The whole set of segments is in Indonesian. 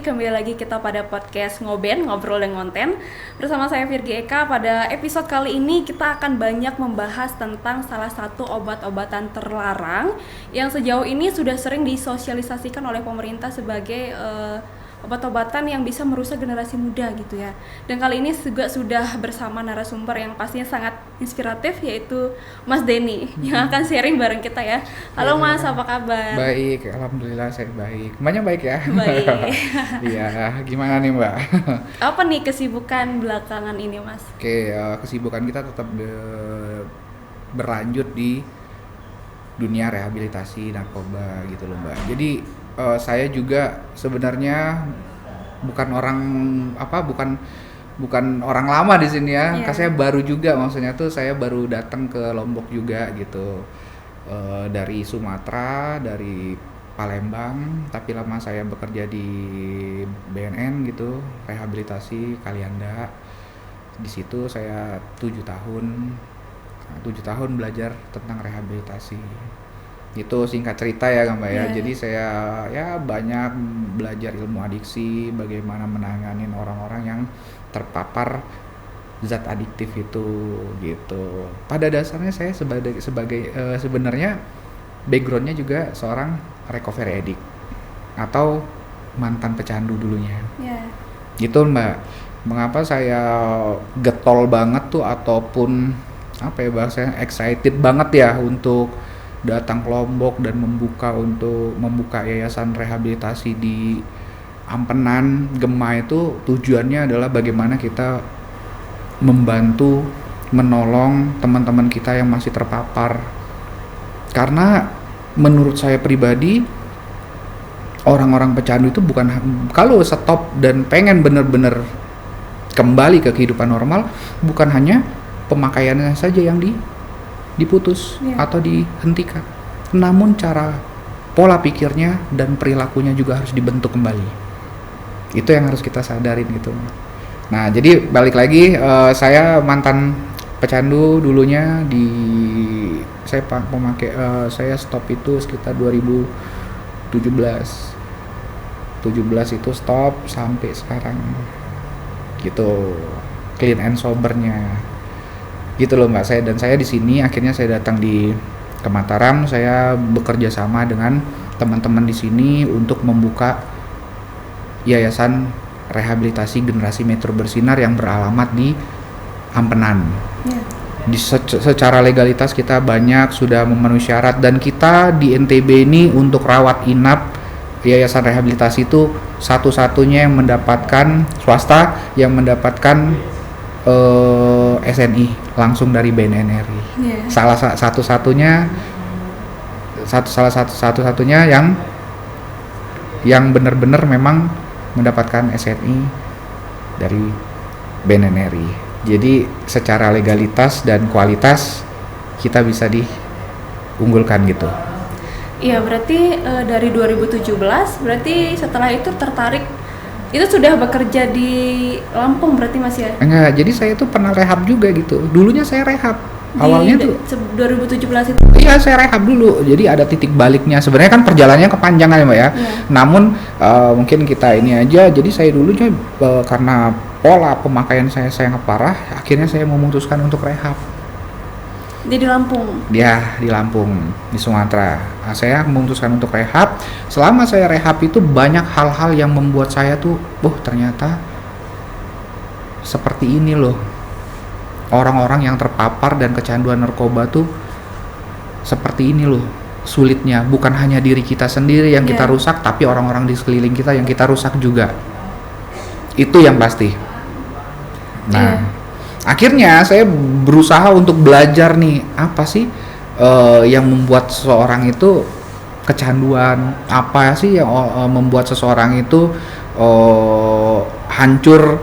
kembali lagi kita pada podcast Ngoben, Ngobrol dan Konten. Bersama saya Virgi Eka. Pada episode kali ini kita akan banyak membahas tentang salah satu obat-obatan terlarang yang sejauh ini sudah sering disosialisasikan oleh pemerintah sebagai obat-obatan yang bisa merusak generasi muda gitu ya. Dan kali ini juga sudah bersama narasumber yang pastinya sangat inspiratif, yaitu Mas Denny yang akan sharing bareng kita ya. Halo Mas, apa kabar? Baik, alhamdulillah saya baik. Mbaknya baik ya? Baik. Iya, gimana nih Mbak? Apa nih kesibukan belakangan ini Mas? Oke, kesibukan kita tetap berlanjut di dunia rehabilitasi narkoba gitu loh Mbak. Jadi saya juga sebenarnya bukan orang lama di sini ya. Yeah. Saya baru juga, maksudnya tuh saya baru datang ke Lombok juga gitu. Dari Sumatera, dari Palembang, tapi lama saya bekerja di BNN gitu, rehabilitasi Kalianda. Di situ saya 7 tahun belajar tentang rehabilitasi. Itu singkat cerita ya Mbak ya. Jadi saya ya banyak belajar ilmu adiksi, bagaimana menangani orang-orang yang terpapar zat adiktif itu gitu. Pada dasarnya saya sebagai sebenarnya backgroundnya juga seorang recovery addict atau mantan pecandu dulunya. Gitu Mbak. Mengapa saya getol banget tuh ataupun apa ya bahasanya excited banget ya untuk datang ke Lombok dan membuka yayasan rehabilitasi di Ampenan, Gema. Itu tujuannya adalah bagaimana kita membantu, menolong teman-teman kita yang masih terpapar. Karena menurut saya pribadi, orang-orang pecandu itu bukan, kalau stop dan pengen bener-bener kembali ke kehidupan normal, bukan hanya pemakaiannya saja yang diputus atau dihentikan, namun cara pola pikirnya dan perilakunya juga harus dibentuk kembali. Itu yang harus kita sadarin gitu. Nah, jadi balik lagi, saya mantan pecandu dulunya. Saya stop itu sekitar 2017 itu stop sampai sekarang gitu, clean and sobernya gitu loh Mbak. Saya di sini akhirnya saya datang ke Mataram. Saya bekerja sama dengan teman-teman di sini untuk membuka yayasan rehabilitasi generasi Metro Bersinar yang beralamat di Ampenan. Secara legalitas kita banyak sudah memenuhi syarat, dan kita di NTB ini untuk rawat inap yayasan rehabilitasi itu satu-satunya yang mendapatkan, swasta yang mendapatkan SNI langsung dari BNNRI. Salah satu-satunya yang benar-benar memang mendapatkan SNI dari BNNRI. Jadi secara legalitas dan kualitas kita bisa diunggulkan gitu. Iya, berarti dari 2017 berarti setelah itu tertarik, itu sudah bekerja di Lampung berarti Mas ya? Enggak, jadi saya tuh pernah rehab juga gitu. Dulunya saya rehab. Awalnya tuh 2017 itu? Iya, saya rehab dulu. Jadi ada titik baliknya. Sebenarnya kan perjalanannya kepanjangan ya Mbak ya. Namun mungkin kita ini aja. Jadi saya dulunya karena pola pemakaian saya sangat parah, akhirnya saya memutuskan untuk rehab. Di Lampung? Ya, di Lampung, di Sumatera. Nah, saya memutuskan untuk rehab. Selama saya rehab itu banyak hal-hal yang membuat saya tuh, ternyata seperti ini loh. Orang-orang yang terpapar dan kecanduan narkoba tuh seperti ini loh sulitnya. Bukan hanya diri kita sendiri yang kita rusak, tapi orang-orang di sekeliling kita yang kita rusak juga. Itu yang pasti. Nah, akhirnya saya berusaha untuk belajar nih, apa sih yang membuat seseorang itu kecanduan, apa sih yang membuat seseorang itu hancur,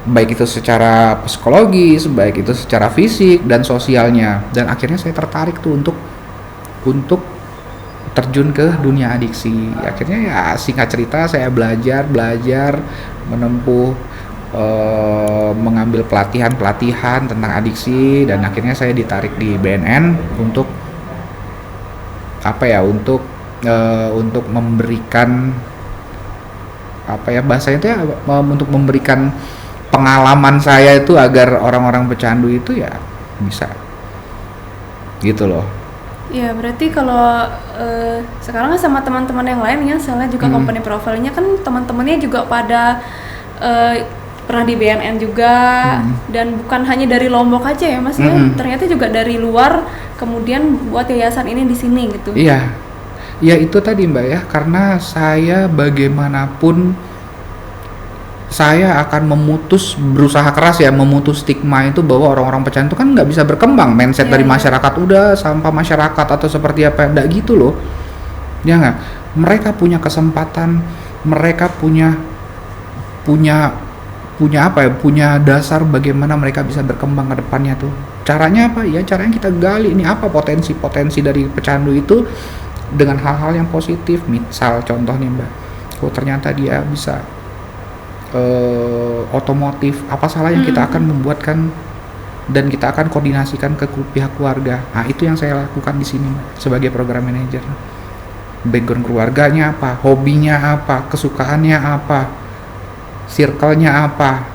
baik itu secara psikologis, baik itu secara fisik dan sosialnya. Dan akhirnya saya tertarik tuh untuk terjun ke dunia adiksi. Akhirnya ya singkat cerita saya belajar menempuh, mengambil pelatihan tentang adiksi, dan akhirnya saya ditarik di BNN untuk untuk memberikan apa ya bahasanya itu ya, untuk memberikan pengalaman saya itu agar orang-orang pecandu itu ya bisa gitu loh. Ya berarti kalau sekarang sama teman-teman yang lain ya, misalnya juga company profile-nya kan teman-temannya juga pada pernah di BNN juga, dan bukan hanya dari Lombok aja ya Mas, ya ternyata juga dari luar kemudian buat yayasan ini di sini gitu. Iya, ya itu tadi Mbak ya, karena saya bagaimanapun saya akan berusaha keras ya memutus stigma itu bahwa orang-orang pecandu kan nggak bisa berkembang mindset dari masyarakat udah sampah masyarakat atau seperti apa, nggak gitu loh ya nggak. Mereka punya kesempatan, mereka punya apa ya, punya dasar bagaimana mereka bisa berkembang ke depannya tuh. Caranya apa ya, caranya kita gali ini apa potensi dari pecandu itu dengan hal-hal yang positif. Misal contoh nih Mbak, oh ternyata dia bisa otomotif, apa salah yang kita akan membuatkan dan kita akan koordinasikan ke pihak keluarga. Nah itu yang saya lakukan di sini sebagai program manager. Background keluarganya apa, hobinya apa, kesukaannya apa, circle-nya apa,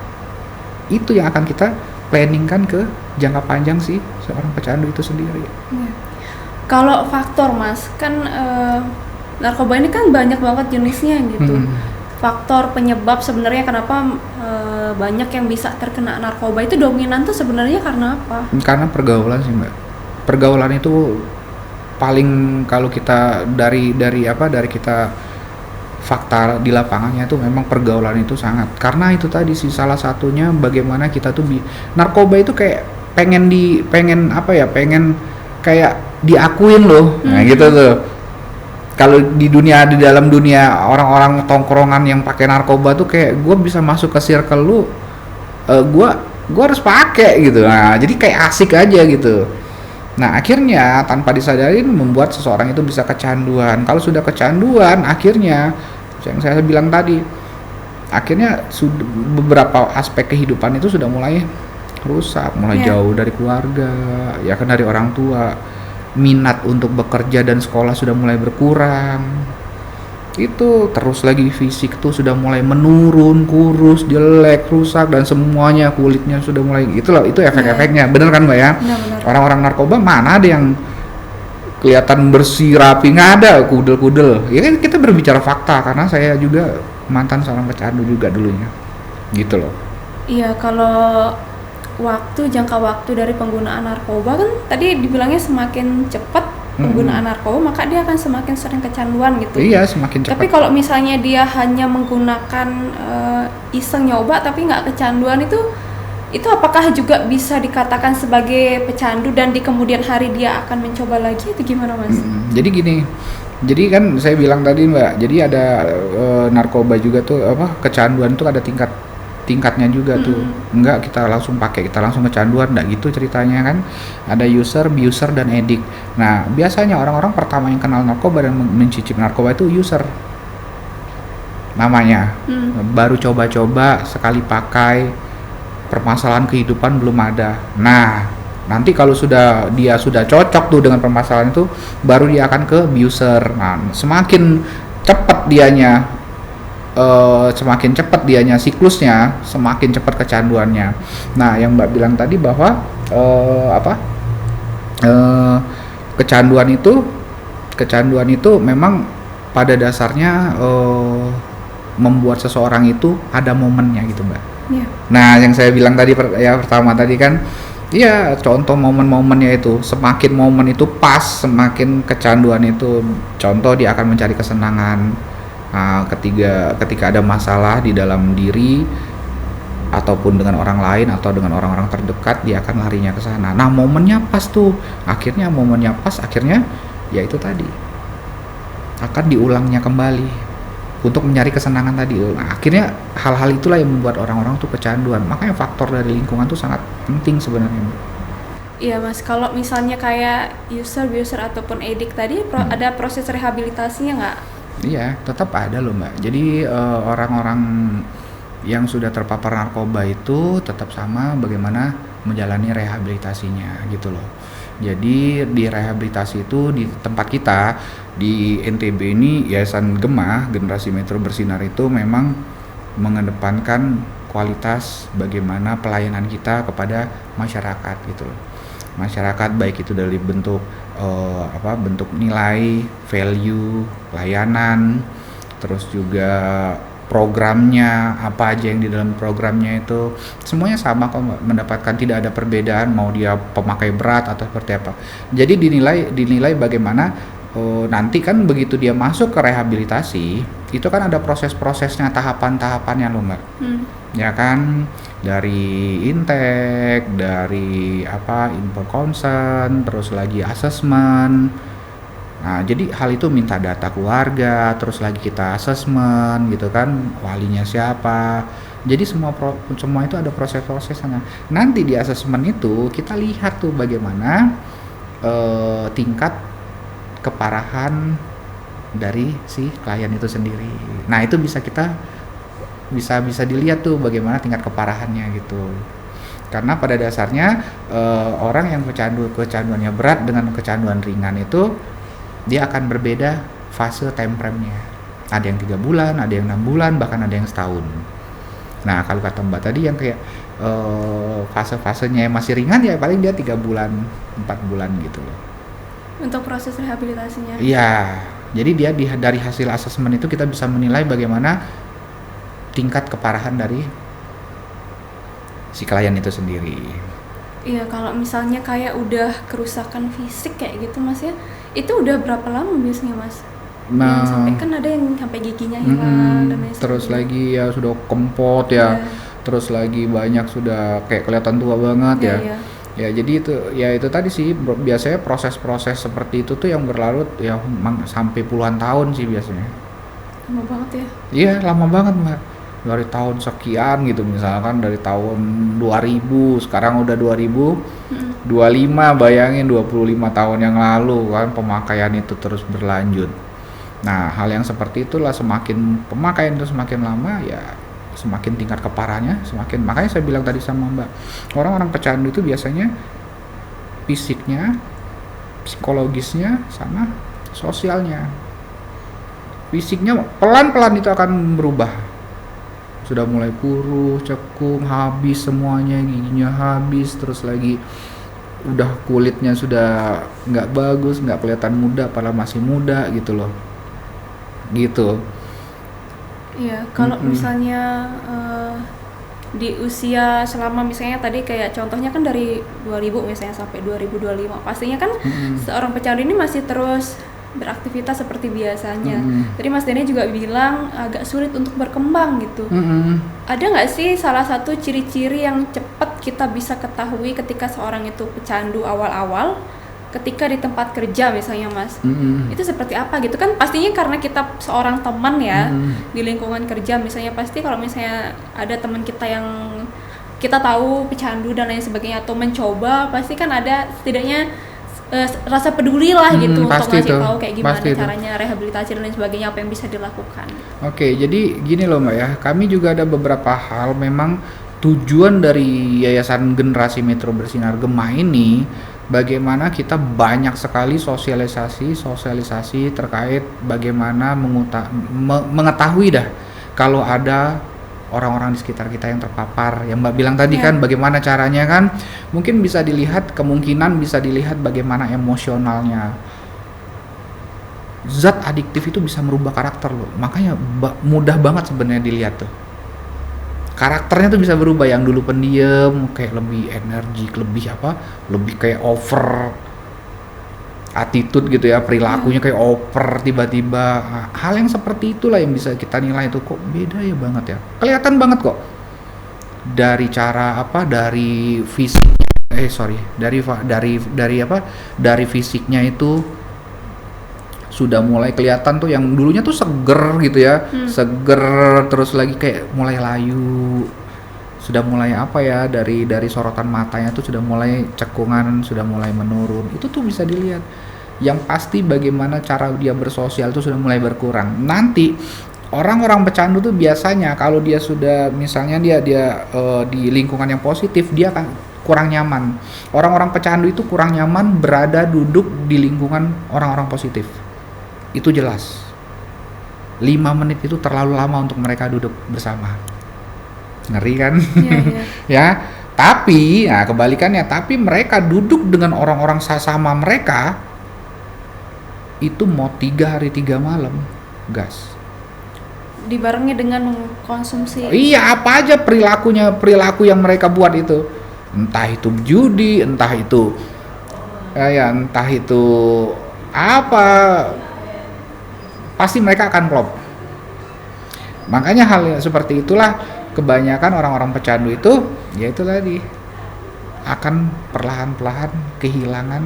itu yang akan kita planningkan ke jangka panjang sih seorang pecandu itu sendiri. Kalau faktor Mas, kan narkoba ini kan banyak banget jenisnya gitu. Faktor penyebab sebenarnya kenapa banyak yang bisa terkena narkoba itu dominan tuh sebenarnya karena apa? Karena pergaulan sih Mbak. Pergaulan itu paling, kalau kita dari kita fakta di lapangannya itu memang pergaulan itu sangat, karena itu tadi sih salah satunya bagaimana kita tuh narkoba itu kayak pengen kayak diakuin loh. Nah gitu tuh. Kalau di dalam dunia orang-orang tongkrongan yang pakai narkoba tuh kayak gue bisa masuk ke circle lu, gue harus pakai gitu. Nah jadi kayak asik aja gitu. Nah akhirnya tanpa disadarin membuat seseorang itu bisa kecanduan. Kalau sudah kecanduan, akhirnya yang saya bilang tadi, akhirnya beberapa aspek kehidupan itu sudah mulai rusak, mulai jauh dari keluarga, ya kan, dari orang tua. Minat untuk bekerja dan sekolah sudah mulai berkurang. Itu terus lagi fisik tuh sudah mulai menurun, kurus, jelek, rusak, dan semuanya kulitnya sudah mulai gitu loh. Itu efek-efeknya. Bener kan Mbak ya? Benar. Orang-orang narkoba mana ada yang kelihatan bersih, rapi, nggak ada, kudel-kudel. Ya kan kita berbicara fakta, karena saya juga mantan seorang pecandu juga dulunya. Gitu loh. Iya, kalau jangka waktu dari penggunaan narkoba kan tadi dibilangnya semakin cepat penggunaan narkoba maka dia akan semakin sering kecanduan gitu. Iya, semakin cepat. Tapi kalau misalnya dia hanya menggunakan iseng nyoba tapi nggak kecanduan, itu apakah juga bisa dikatakan sebagai pecandu dan di kemudian hari dia akan mencoba lagi, itu gimana Mas? Jadi gini, jadi kan saya bilang tadi Mbak, jadi ada narkoba juga tuh kecanduan tuh ada tingkatnya juga tuh. Enggak kita langsung pakai, kita langsung kecanduan, enggak gitu ceritanya kan. Ada user, abuser, dan addict. Nah biasanya orang-orang pertama yang kenal narkoba dan mencicip narkoba itu user namanya. Baru coba-coba sekali pakai, permasalahan kehidupan belum ada. Nah nanti kalau dia sudah cocok tuh dengan permasalahan itu, baru dia akan ke abuser. Nah semakin cepat dianya siklusnya, semakin cepat kecanduannya. Nah, yang Mbak bilang tadi bahwa kecanduan itu memang pada dasarnya membuat seseorang itu ada momennya gitu Mbak. Nah, yang saya bilang tadi pertama tadi kan, ya contoh momen-momennya itu, semakin momen itu pas, semakin kecanduan itu. Contoh dia akan mencari kesenangan. Ketika ada masalah di dalam diri ataupun dengan orang lain atau dengan orang-orang terdekat, dia akan larinya ke sana. Nah momennya pas tuh, akhirnya ya itu tadi akan diulangnya kembali untuk mencari kesenangan tadi. Nah, akhirnya hal-hal itulah yang membuat orang-orang tuh kecanduan. Makanya faktor dari lingkungan tuh sangat penting sebenarnya. Iya Mas, kalau misalnya kayak abuser ataupun addict tadi, ada proses rehabilitasinya nggak? Iya, tetap ada loh Mbak. Jadi orang-orang yang sudah terpapar narkoba itu tetap sama bagaimana menjalani rehabilitasinya gitu loh. Jadi di rehabilitasi itu di tempat kita di NTB ini Yayasan Gemah Generasi Metro Bersinar itu memang mengedepankan kualitas bagaimana pelayanan kita kepada masyarakat gitu loh. Masyarakat baik itu dari bentuk bentuk nilai, value, layanan, terus juga programnya apa aja yang di dalam programnya itu semuanya sama kok, mendapatkan, tidak ada perbedaan mau dia pemakai berat atau seperti apa. Jadi dinilai bagaimana nanti kan begitu dia masuk ke rehabilitasi itu kan ada proses-prosesnya, tahapan-tahapannya loh Mbak. Ya kan, dari intake, dari info consent, terus lagi assessment. Nah, jadi hal itu minta data keluarga, terus lagi kita assessment gitu kan, walinya siapa. Jadi semua itu ada proses-prosesnya. Nanti di assessment itu kita lihat tuh bagaimana tingkat keparahan dari si klien itu sendiri. Nah, itu bisa dilihat tuh bagaimana tingkat keparahannya gitu. Karena pada dasarnya orang yang kecanduannya berat dengan kecanduan ringan itu dia akan berbeda fase time frame-nya. Ada yang 3 bulan, ada yang 6 bulan, bahkan ada yang setahun. Nah, kalau kata Mbak tadi yang kayak fase-fasenya masih ringan ya paling dia 3 bulan, 4 bulan gitu loh. Untuk proses rehabilitasinya? Iya, jadi dia dari hasil asesmen itu kita bisa menilai bagaimana tingkat keparahan dari si klien itu sendiri. Iya, kalau misalnya kayak udah kerusakan fisik kayak gitu Mas ya, itu udah berapa lama biasanya Mas? Nah, yang sampai kan ada yang sampai giginya hilang dan lain terus sebagainya. lagi ya sudah kempot ya, terus lagi banyak sudah kayak kelihatan tua banget ya. Ya jadi itu tadi sih biasanya proses-proses seperti itu tuh yang berlarut ya sampai puluhan tahun sih biasanya. Lama banget ya? Iya lama banget Mbak, dari tahun sekian gitu, misalkan dari tahun 2000 sekarang udah 2025, bayangin 25 tahun yang lalu kan pemakaian itu terus berlanjut. Nah hal yang seperti itulah, semakin pemakaian itu semakin lama ya semakin tingkat keparahannya semakin, makanya saya bilang tadi sama Mbak, orang-orang pecandu itu biasanya fisiknya, psikologisnya, sama sosialnya. Fisiknya pelan-pelan itu akan berubah, sudah mulai kurus, cekung, habis semuanya, giginya habis, terus lagi udah kulitnya sudah nggak bagus, nggak kelihatan muda padahal masih muda gitu loh, gitu. Iya, kalau misalnya di usia selama misalnya tadi kayak contohnya kan dari 2000 misalnya sampai 2025, pastinya kan seorang pecandu ini masih terus beraktivitas seperti biasanya. Tadi Mas Denny juga bilang agak sulit untuk berkembang gitu. Ada nggak sih salah satu ciri-ciri yang cepat kita bisa ketahui ketika seorang itu pecandu awal-awal ketika di tempat kerja misalnya Mas? Itu seperti apa gitu kan, pastinya karena kita seorang teman ya di lingkungan kerja misalnya, pasti kalau misalnya ada teman kita yang kita tahu pecandu dan lain sebagainya atau mencoba, pasti kan ada setidaknya rasa peduli lah gitu untuk ngasih tahu kayak gimana caranya rehabilitasi dan lain sebagainya, apa yang bisa dilakukan. Oke, jadi gini loh Mbak ya, kami juga ada beberapa hal, memang tujuan dari Yayasan Generasi Metro Bersinar Gemah ini bagaimana kita banyak sekali sosialisasi terkait bagaimana mengetahui dah kalau ada orang-orang di sekitar kita yang terpapar, yang Mbak bilang tadi kan bagaimana caranya kan, mungkin bisa dilihat, kemungkinan bisa dilihat bagaimana emosionalnya. Zat adiktif itu bisa merubah karakter loh, makanya mudah banget sebenarnya dilihat tuh. Karakternya tuh bisa berubah, yang dulu pendiam kayak lebih energik, lebih kayak over attitude gitu ya, perilakunya kayak over tiba-tiba. Hal yang seperti itulah yang bisa kita nilai itu, kok beda ya banget ya, kelihatan banget kok dari cara dari fisik dari fisiknya itu sudah mulai kelihatan tuh, yang dulunya tuh seger gitu ya, seger, terus lagi kayak mulai layu, sudah mulai dari sorotan matanya tuh sudah mulai cekungan, sudah mulai menurun. Itu tuh bisa dilihat. Yang pasti bagaimana cara dia bersosial tuh sudah mulai berkurang. Nanti orang-orang pecandu tuh biasanya kalau dia sudah misalnya dia di lingkungan yang positif, dia akan kurang nyaman. Orang-orang pecandu itu kurang nyaman berada duduk di lingkungan orang-orang positif. Itu jelas. 5 menit itu terlalu lama untuk mereka duduk bersama. Ngeri kan? Ya. Tapi, nah kebalikannya, tapi mereka duduk dengan orang-orang sesama mereka itu mau 3 hari 3 malam, gas. Dibarengi dengan konsumsi. Iya, apa aja perilaku yang mereka buat itu. Entah itu judi, entah itu entah itu apa, pasti mereka akan klop. Makanya hal seperti itulah kebanyakan orang-orang pecandu itu, yaitu tadi akan perlahan-lahan kehilangan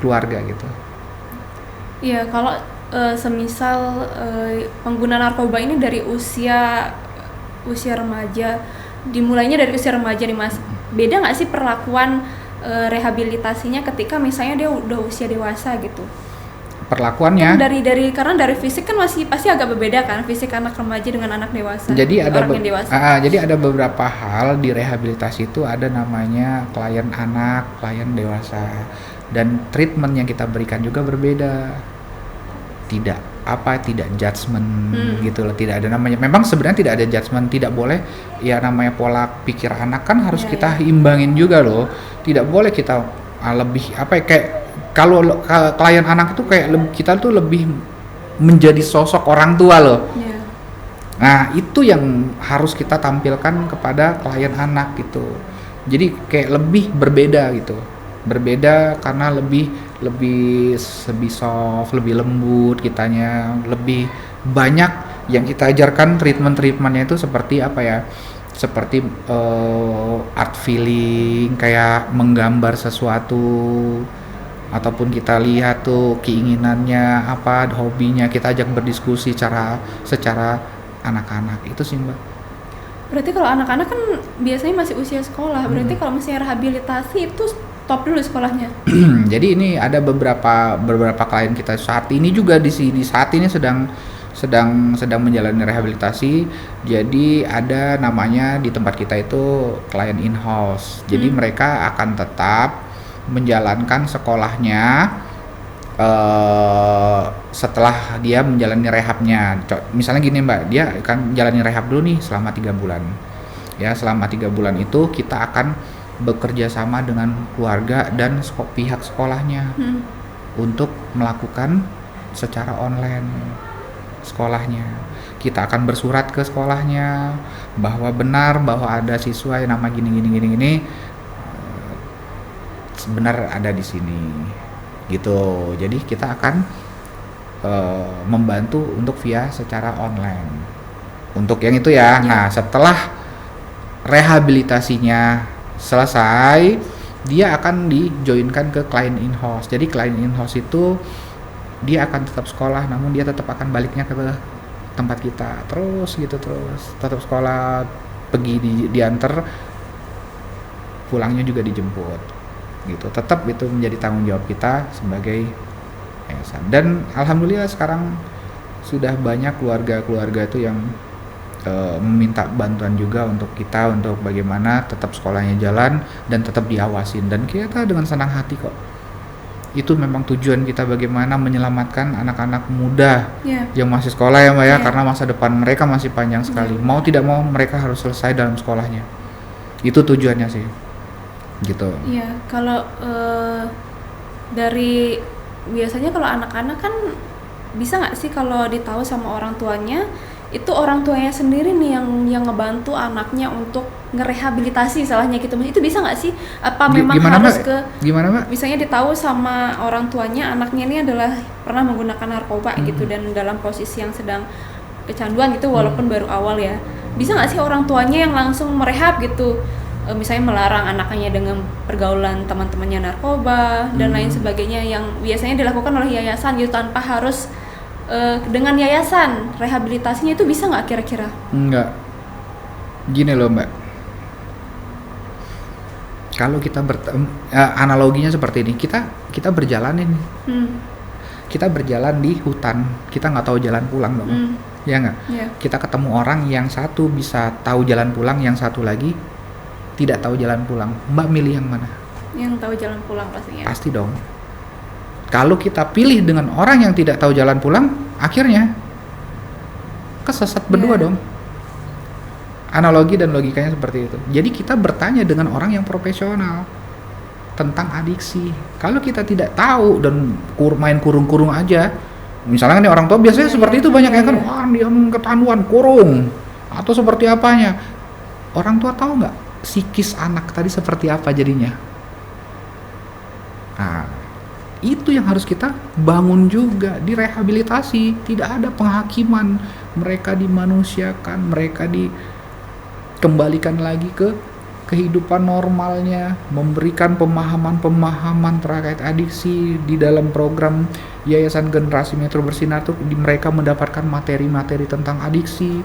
keluarga gitu. Iya, kalau semisal pengguna narkoba ini dari usia remaja, dimulainya dari usia remaja nih Mas. Beda nggak sih perlakuan rehabilitasinya ketika misalnya dia udah usia dewasa gitu? Perlakuannya kan karena dari fisik kan masih pasti agak berbeda kan, fisik anak remaja dengan anak dewasa. Jadi orang yang dewasa. Jadi ada beberapa hal di rehabilitasi itu, ada namanya klien anak, klien dewasa, dan treatment yang kita berikan juga berbeda. Tidak judgement gitu loh, tidak ada namanya. Memang sebenarnya tidak ada judgement, tidak boleh ya, namanya pola pikir anak kan harus kita imbangin juga loh. Tidak boleh kita lebih kayak kalau klien anak itu kayak kita tuh lebih menjadi sosok orang tua loh. Nah, itu yang harus kita tampilkan kepada klien anak gitu. Jadi kayak lebih berbeda gitu. Berbeda karena lebih soft, lebih lembut kitanya, lebih banyak yang kita ajarkan treatmentnya itu seperti apa ya? Seperti art feeling, kayak menggambar sesuatu, ataupun kita lihat tuh keinginannya apa, hobinya, kita ajak berdiskusi secara anak-anak. Itu sih Mbak. Berarti kalau anak-anak kan biasanya masih usia sekolah, berarti kalau misalnya rehabilitasi itu stop dulu sekolahnya. Jadi ini ada beberapa klien kita saat ini juga di saat ini sedang menjalani rehabilitasi. Jadi ada namanya di tempat kita itu klien in-house. Jadi mereka akan tetap menjalankan sekolahnya setelah dia menjalani rehabnya. Misalnya gini Mbak, dia akan menjalani rehab dulu nih selama 3 bulan. Ya, selama 3 bulan itu kita akan bekerja sama dengan keluarga dan pihak sekolahnya untuk melakukan secara online sekolahnya. Kita akan bersurat ke sekolahnya bahwa benar bahwa ada siswa yang nama gini sebenarnya ada di sini gitu. Jadi kita akan membantu untuk via secara online untuk yang itu ya. Nah, setelah rehabilitasinya selesai, dia akan dijoinkan ke klien in-house. Jadi klien in-house itu dia akan tetap sekolah, namun dia tetap akan baliknya ke tempat kita terus tetap sekolah, pergi diantar, pulangnya juga dijemput gitu. Tetap itu menjadi tanggung jawab kita sebagai yayasan. Dan alhamdulillah sekarang sudah banyak keluarga itu yang meminta bantuan juga untuk kita, untuk bagaimana tetap sekolahnya jalan dan tetap diawasin, dan kita dengan senang hati kok. Itu memang tujuan kita, bagaimana menyelamatkan anak-anak muda yang masih sekolah ya Mbak ya, karena masa depan mereka masih panjang sekali. Mau tidak mau mereka harus selesai dalam sekolahnya. Itu tujuannya sih gitu. Iya, kalau dari biasanya kalau anak-anak kan bisa nggak sih kalau ditahu sama orang tuanya, itu orang tuanya sendiri nih yang ngebantu anaknya untuk ngerehabilitasi salahnya gitu Mas. Itu bisa nggak sih? Apa memang harus gimana Mbak? Misalnya ditahu sama orang tuanya anaknya ini adalah pernah menggunakan narkoba gitu, dan dalam posisi yang sedang kecanduan gitu, walaupun baru awal ya. Bisa nggak sih orang tuanya yang langsung merehab gitu? Misalnya melarang anaknya dengan pergaulan teman-temannya narkoba dan lain sebagainya yang biasanya dilakukan oleh yayasan gitu, tanpa harus dengan yayasan rehabilitasinya. Itu bisa nggak kira-kira? Enggak. Gini loh Mbak, kalau kita analoginya seperti ini, kita berjalan ini, kita berjalan di hutan, kita nggak tahu jalan pulang dong, ya nggak? Yeah. Kita ketemu orang yang satu bisa tahu jalan pulang, yang satu lagi tidak tahu jalan pulang. Mbak milih yang mana? Yang tahu jalan pulang pastinya. Pasti dong. Kalau kita pilih dengan orang yang tidak tahu jalan pulang, akhirnya kesesat berdua dong. Analogi dan logikanya seperti itu. Jadi kita bertanya dengan orang yang profesional tentang adiksi. Kalau kita tidak tahu dan main kurung-kurung aja, misalnya nih orang tua biasanya seperti itu banyak yang kan, wah dia ketahuan kurung atau seperti apanya. Orang tua tahu nggak psikis anak tadi seperti apa jadinya? Nah, itu yang harus kita bangun juga, direhabilitasi. Tidak ada penghakiman, mereka dimanusiakan, mereka dikembalikan lagi ke kehidupan normalnya, memberikan pemahaman-pemahaman terkait adiksi. Di dalam program Yayasan Generasi Metro Bersinar tuh mereka mendapatkan materi-materi tentang adiksi,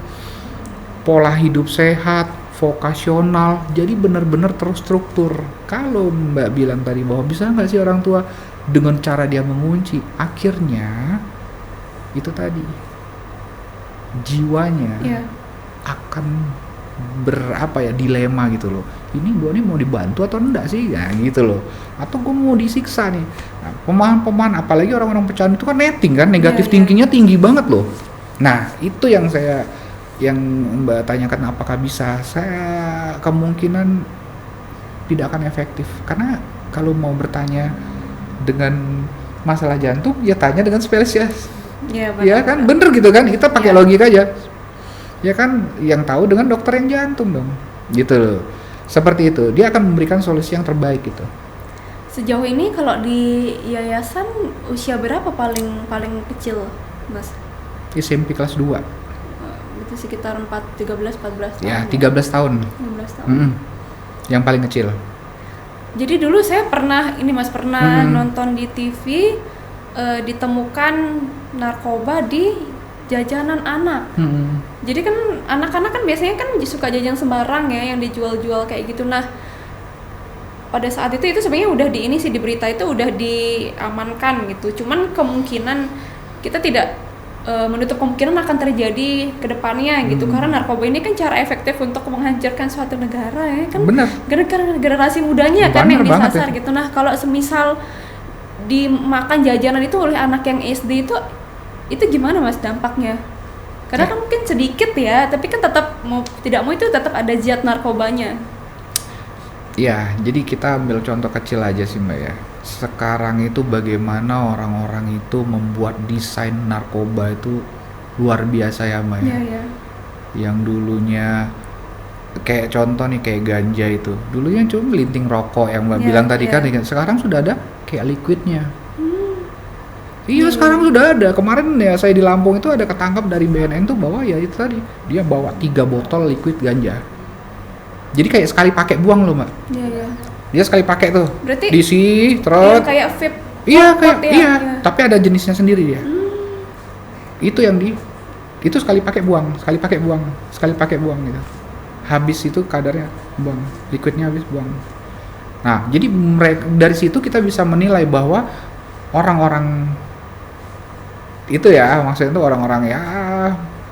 pola hidup sehat, vokasional, jadi benar-benar terstruktur. Kalau Mbak bilang tadi bahwa bisa nggak sih orang tua dengan cara dia mengunci, akhirnya itu tadi jiwanya akan dilema gitu loh. Ini gue nih mau dibantu atau enggak sih, ya gitu loh. Atau gue mau disiksa nih. Nah, pemahaman apalagi orang-orang pecandu itu kan netting kan, negatif thinkingnya tinggi banget loh. Nah itu yang Mbak tanyakan apakah bisa, saya kemungkinan tidak akan efektif. Karena kalau mau bertanya dengan masalah jantung, ya tanya dengan spesialis. Ya kan, bener gitu kan, kita pakai logika aja. Ya kan, yang tahu dengan dokter yang jantung dong, gitu loh. Seperti itu, dia akan memberikan solusi yang terbaik gitu. Sejauh ini kalau di yayasan usia berapa paling kecil, Mas? SMP kelas 2. Itu sekitar 13-14 tahun. Ya, 13 tahun. 13 tahun. Yang paling kecil. Jadi dulu saya pernah nonton di TV, ditemukan narkoba di jajanan anak. Jadi kan anak-anak kan biasanya kan suka jajan sembarang ya, yang dijual-jual kayak gitu. Nah, pada saat itu sebenarnya udah di berita itu udah diamankan gitu. Cuman kemungkinan kita tidak menutup kemungkinan akan terjadi ke depannya gitu, karena narkoba ini kan cara efektif untuk menghancurkan suatu negara ya kan. Benar. Generasi mudanya kan yang disasar gitu. Nah, kalau semisal dimakan jajanan itu oleh anak yang SD itu gimana Mas dampaknya? Karena kan mungkin sedikit ya, tapi kan tetap tidak mau itu tetap ada zat narkobanya. Ya, jadi kita ambil contoh kecil aja sih Mbak ya. Sekarang itu bagaimana orang-orang itu membuat desain narkoba itu luar biasa ya Mbak ya. Iya. Yang dulunya kayak contoh nih kayak ganja itu. Dulunya cuma melinting rokok yang Mbak bilang tadi kan, sekarang sudah ada kayak liquidnya. Iya, sekarang sudah ada. Kemarin ya saya di Lampung itu ada ketangkap dari BNN tuh bahwa ya itu tadi dia bawa 3 botol liquid ganja. Jadi kayak sekali pakai buang loh Mbak. Iya. Dia sekali pakai tuh. Berarti diisi terus. Kayak vape. Iya kayak iya. Tapi ada jenisnya sendiri dia. Itu yang itu sekali pakai buang gitu. Habis itu kadarnya buang, liquidnya habis buang. Nah jadi dari situ kita bisa menilai bahwa orang-orang itu ya, maksudnya itu orang-orang ya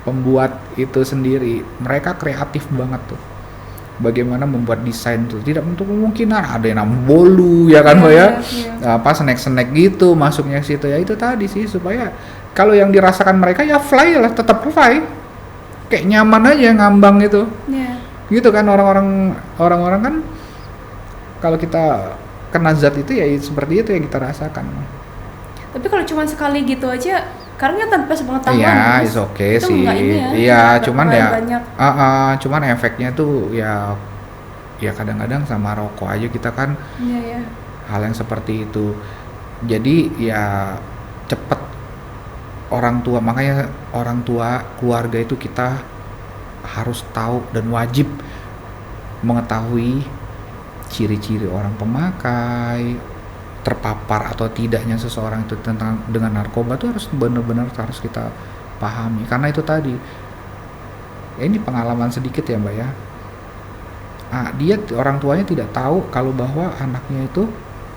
pembuat itu sendiri, mereka kreatif banget tuh. Bagaimana membuat desain tuh tidak untuk kemungkinan ada yang namanya bolu ya kan Mbak ya. Apa snack gitu masuknya ke situ ya, itu tadi sih supaya kalau yang dirasakan mereka ya fly lah, tetap fly. Kayak nyaman aja ngambang itu. Gitu kan orang-orang kan kalau kita kena zat itu ya seperti itu yang kita rasakan. Tapi kalau cuma sekali gitu aja, karena tanpa sepengetahuan. Iya, is okay itu sih. Ya, cuman ya, cuman efeknya tuh ya kadang-kadang sama rokok aja kita kan. Hal yang seperti itu. Jadi ya cepet orang tua, makanya orang tua keluarga itu kita harus tahu dan wajib mengetahui ciri-ciri orang pemakai, terpapar atau tidaknya seseorang itu dengan narkoba tuh harus benar-benar harus kita pahami. Karena itu tadi ya, ini pengalaman sedikit ya Mbak ya. Dia orang tuanya tidak tahu kalau bahwa anaknya itu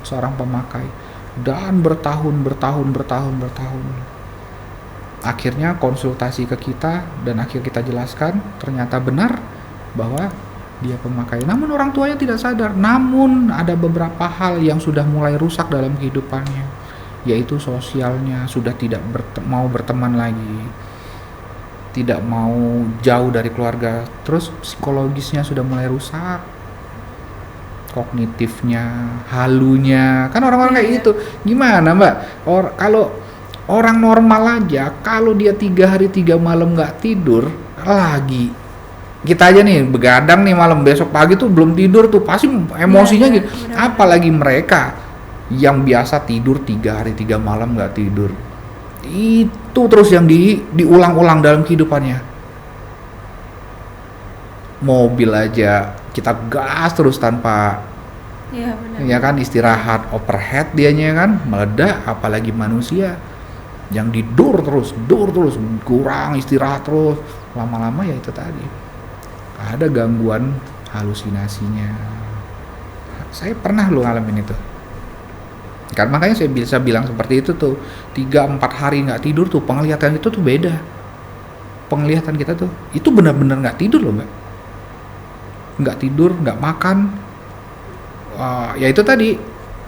seorang pemakai. dan bertahun. Akhirnya konsultasi ke kita dan akhir kita jelaskan ternyata benar bahwa dia pemakai. Namun orang tuanya tidak sadar. Namun ada beberapa hal yang sudah mulai rusak dalam kehidupannya, yaitu sosialnya sudah tidak mau berteman lagi, tidak mau jauh dari keluarga. Terus psikologisnya sudah mulai rusak, kognitifnya, halunya. Kan orang-orang kayak gitu. Gimana Mbak? Kalau orang normal aja, kalau dia 3 hari 3 malam nggak tidur lagi, kita aja nih begadang nih malam, besok pagi tuh belum tidur tuh pasti emosinya gitu. Apalagi mereka yang biasa tidur 3 hari 3 malam nggak tidur, itu terus yang diulang-ulang dalam kehidupannya. Mobil aja kita gas terus tanpa ya kan istirahat, overhead dianya kan meledak. Apalagi manusia yang dur terus, kurang istirahat terus, lama-lama ya itu tadi ada gangguan halusinasinya. Saya pernah lo ngalamin itu. Kan makanya saya bisa bilang seperti itu tuh, 3-4 hari nggak tidur tuh penglihatan itu tuh beda. Penglihatan kita tuh itu benar-benar nggak tidur loh Mbak. Nggak tidur, nggak makan. Ya itu tadi,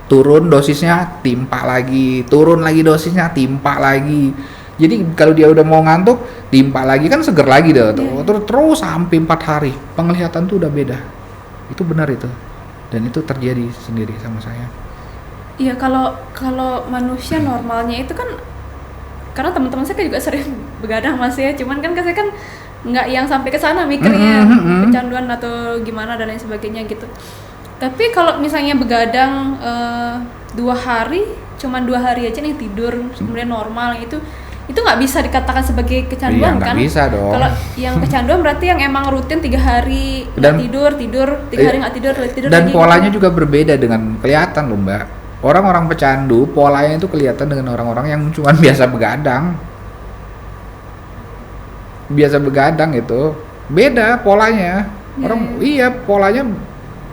turun dosisnya timpa lagi, turun lagi dosisnya timpa lagi. Jadi kalau dia udah mau ngantuk, timpa lagi kan seger lagi deh tuh. Terus sampai 4 hari penglihatan tuh udah beda. Itu benar itu. Dan itu terjadi sendiri sama saya. Iya, kalau manusia normalnya itu kan, karena teman-teman saya juga sering begadang Mas ya, cuman kan saya kan nggak yang sampai ke sana mikirnya kecanduan atau gimana dan lain sebagainya gitu. Tapi kalau misalnya begadang 2 hari, cuman 2 hari aja nih tidur, kemudian normal, itu nggak bisa dikatakan sebagai kecanduan kan? Iya, nggak bisa dong. Kalau yang kecanduan berarti yang emang rutin 3 hari tidur 3 hari nggak tidur dan lagi, polanya gitu. Juga berbeda dengan kelihatan loh Mbak. Orang-orang pecandu polanya itu kelihatan dengan orang-orang yang cuma biasa begadang itu beda polanya. Iya polanya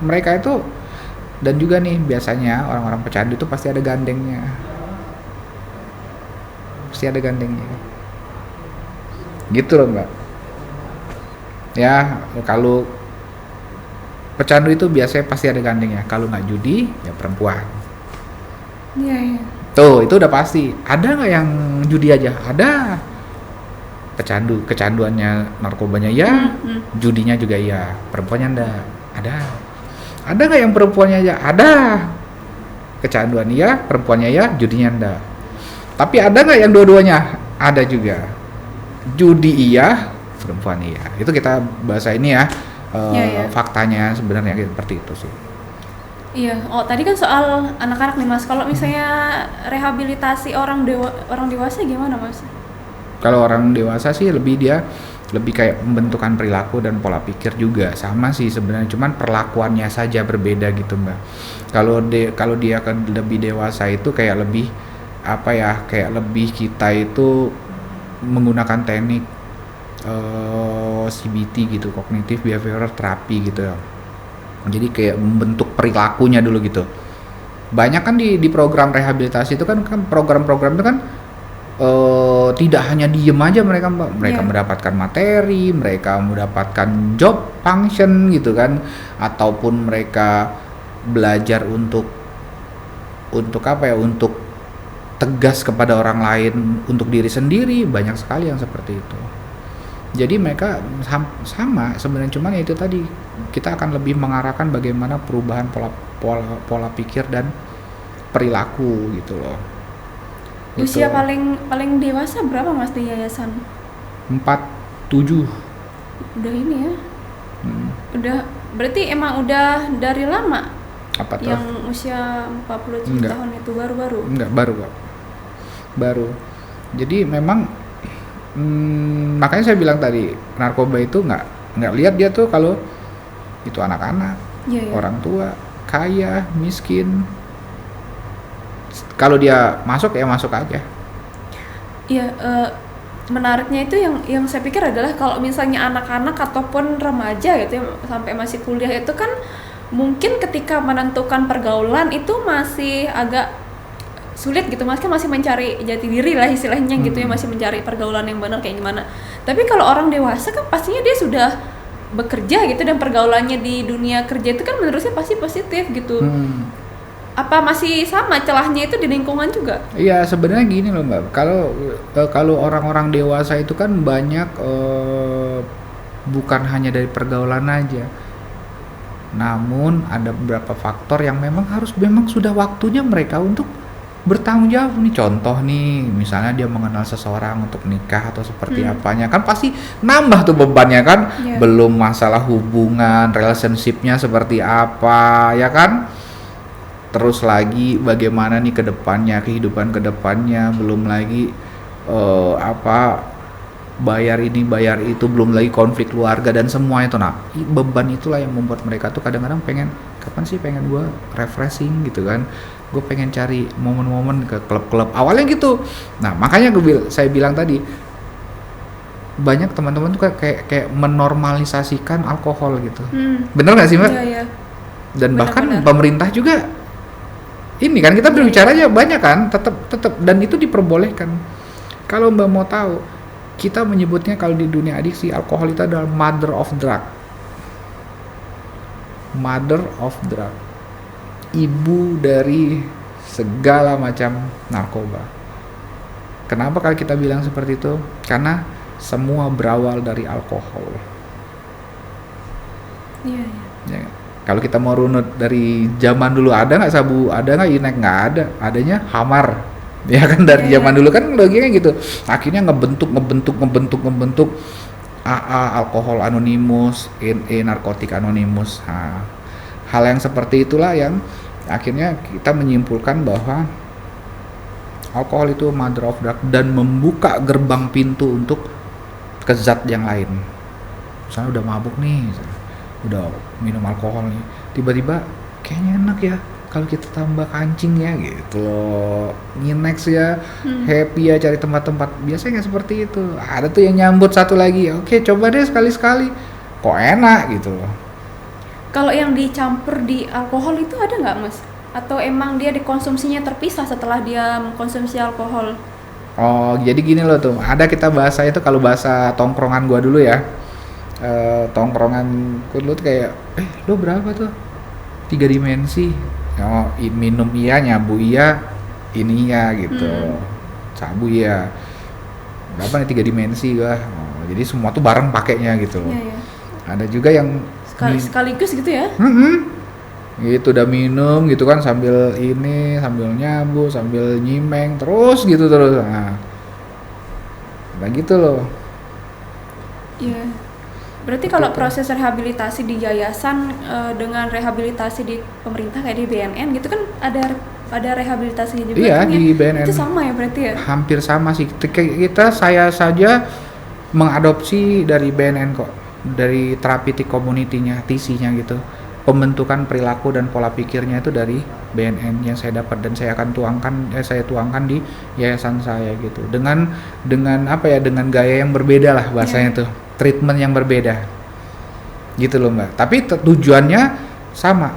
mereka itu. Dan juga nih biasanya orang-orang pecandu itu pasti ada gandengnya. Gitu loh Mbak. Ya kalau pecandu itu biasanya pasti ada gandengnya. Kalau nggak judi ya perempuan. Iya. Tuh itu udah pasti. Ada nggak yang judi aja? Ada. Kecanduannya narkobanya ya, judinya juga ya. Perempuannya enggak. Ada nggak yang perempuannya aja? Ada. Kecanduan ya, perempuannya ya, judinya enggak. Tapi ada nggak yang dua-duanya? Ada juga. Judi iya, perempuan iya. Itu kita bahasa ini ya, faktanya sebenarnya seperti itu sih. Iya. Oh tadi kan soal anak-anak nih Mas. Kalau misalnya rehabilitasi orang dewasa gimana Mas? Kalau orang dewasa sih lebih kayak pembentukan perilaku dan pola pikir juga sama sih sebenarnya, cuman perlakuannya saja berbeda gitu Mbak. Kalau dia kan lebih dewasa itu kayak lebih kayak lebih kita itu menggunakan teknik CBT gitu, cognitive behavioral therapy gitu ya. Jadi kayak membentuk perilakunya dulu gitu. Banyak kan di program rehabilitasi itu kan program-program itu kan tidak hanya diem aja mereka mendapatkan materi, mereka mendapatkan job function gitu kan, ataupun mereka belajar untuk tegas kepada orang lain, untuk diri sendiri. Banyak sekali yang seperti itu. Jadi mereka sama sebenarnya, cuman ya itu tadi kita akan lebih mengarahkan bagaimana perubahan pola pikir dan perilaku gitu loh. Usia paling dewasa berapa Mas di yayasan? 47. Udah ini ya. Udah berarti emang udah dari lama. Apa tuh? Yang usia 47 tahun itu baru-baru. Enggak, baru. Jadi memang makanya saya bilang tadi, narkoba itu nggak lihat dia tuh kalau itu anak-anak, orang tua, kaya, miskin. Kalau dia masuk ya masuk aja. Iya, menariknya itu yang saya pikir adalah kalau misalnya anak-anak ataupun remaja gitu ya, sampai masih kuliah itu kan mungkin ketika menentukan pergaulan itu masih agak sulit gitu, Mas kan masih mencari jati diri lah istilahnya gitu ya, masih mencari pergaulan yang benar kayak gimana. Tapi kalau orang dewasa kan pastinya dia sudah bekerja gitu, dan pergaulannya di dunia kerja itu kan menurut saya pasti positif gitu. Apa masih sama celahnya itu di lingkungan juga? Iya, sebenarnya gini loh Mbak, kalau orang-orang dewasa itu kan banyak bukan hanya dari pergaulan aja, namun ada beberapa faktor yang memang sudah waktunya mereka untuk bertanggung jawab nih. Contoh nih, misalnya dia mengenal seseorang untuk nikah atau seperti apanya, kan pasti nambah tuh bebannya kan. Belum masalah hubungan, relationship-nya seperti apa, ya kan? Terus lagi bagaimana nih kedepannya, kehidupan kedepannya, belum lagi bayar ini bayar itu, belum lagi konflik keluarga dan semua itu. Nah, beban itulah yang membuat mereka tuh kadang-kadang pengen, kapan sih pengen gue refreshing gitu kan, gue pengen cari momen-momen ke klub-klub awalnya gitu. Nah makanya saya bilang tadi, banyak teman-teman tuh kayak menormalisasikan alkohol gitu. Bener nggak sih Mbak? Iya. Dan bahkan pemerintah juga ini kan, kita berbicaranya banyak kan, tetap dan itu diperbolehkan. Kalau Mbak mau tahu, kita menyebutnya kalau di dunia adiksi, alkohol itu adalah mother of drug. Mother of drug. Ibu dari segala macam narkoba. Kenapa kalau kita bilang seperti itu? Karena semua berawal dari alkohol. Iya. Ya. Kalau kita mau runut dari zaman dulu, ada nggak sabu, ada nggak inek, nggak ada, adanya hamar, ya kan, dari zaman dulu kan logikanya gitu. Akhirnya ngebentuk AA, alkohol anonimus, NE, narkotik anonimus. Nah, hal yang seperti itulah yang akhirnya kita menyimpulkan bahwa alkohol itu mother of drug dan membuka gerbang pintu untuk ke zat yang lain. Misalnya udah mabuk nih, udah minum alkohol nih, tiba-tiba kayaknya enak ya kalau kita tambah kancing ya gitu loh, nginex ya, happy ya, cari tempat-tempat. Biasanya nggak seperti itu, ada tuh yang nyambut satu lagi, oke coba deh sekali-sekali, kok enak gitu loh. Kalau yang dicampur di alkohol itu ada nggak Mas? Atau emang dia dikonsumsinya terpisah setelah dia mengkonsumsi alkohol? Oh jadi gini loh tuh, ada kita bahasa itu, kalau bahasa tongkrongan gua dulu ya, tongkrongan gue dulu tuh kayak, lo berapa tuh? 3 dimensi. Oh, minum iya, nyabu iya, ini ya gitu, sabu iya. Berapa nih 3 dimensi gua? Oh, jadi semua tuh bareng pakainya gitu loh. Iya. Ada juga yang sekaligus gitu ya? Gitu udah minum gitu kan, sambil ini, sambil nyabu, sambil nyimeng terus gitu terus. Nah gitu loh. Iya. Berarti kalau proses rehabilitasi di yayasan dengan rehabilitasi di pemerintah kayak di BNN gitu kan ada rehabilitasinya juga. Iya, kan, di ya? BNN. Itu sama ya berarti ya? Hampir sama sih. Saya saja mengadopsi dari BNN kok, dari therapeutic community-nya, TC-nya gitu. Pembentukan perilaku dan pola pikirnya itu dari BNN yang saya dapat, dan saya akan tuangkan di yayasan saya gitu. Dengan apa ya? Dengan gaya yang berbeda lah bahasanya tuh. Treatment yang berbeda gitu loh Mbak, tapi tujuannya sama.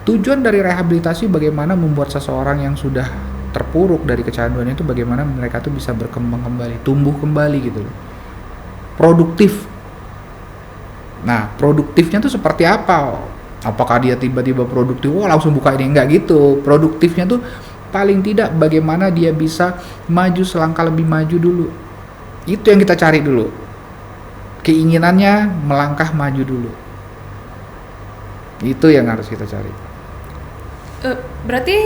Tujuan dari rehabilitasi bagaimana membuat seseorang yang sudah terpuruk dari kecanduan itu, bagaimana mereka tuh bisa berkembang kembali, tumbuh kembali gitu loh, produktif. Nah produktifnya tuh seperti apa? Apakah dia tiba-tiba produktif, langsung buka ini? Enggak gitu. Produktifnya tuh paling tidak bagaimana dia bisa maju selangkah lebih maju dulu. Itu yang kita cari dulu. Keinginannya melangkah maju dulu, itu yang harus kita cari. Berarti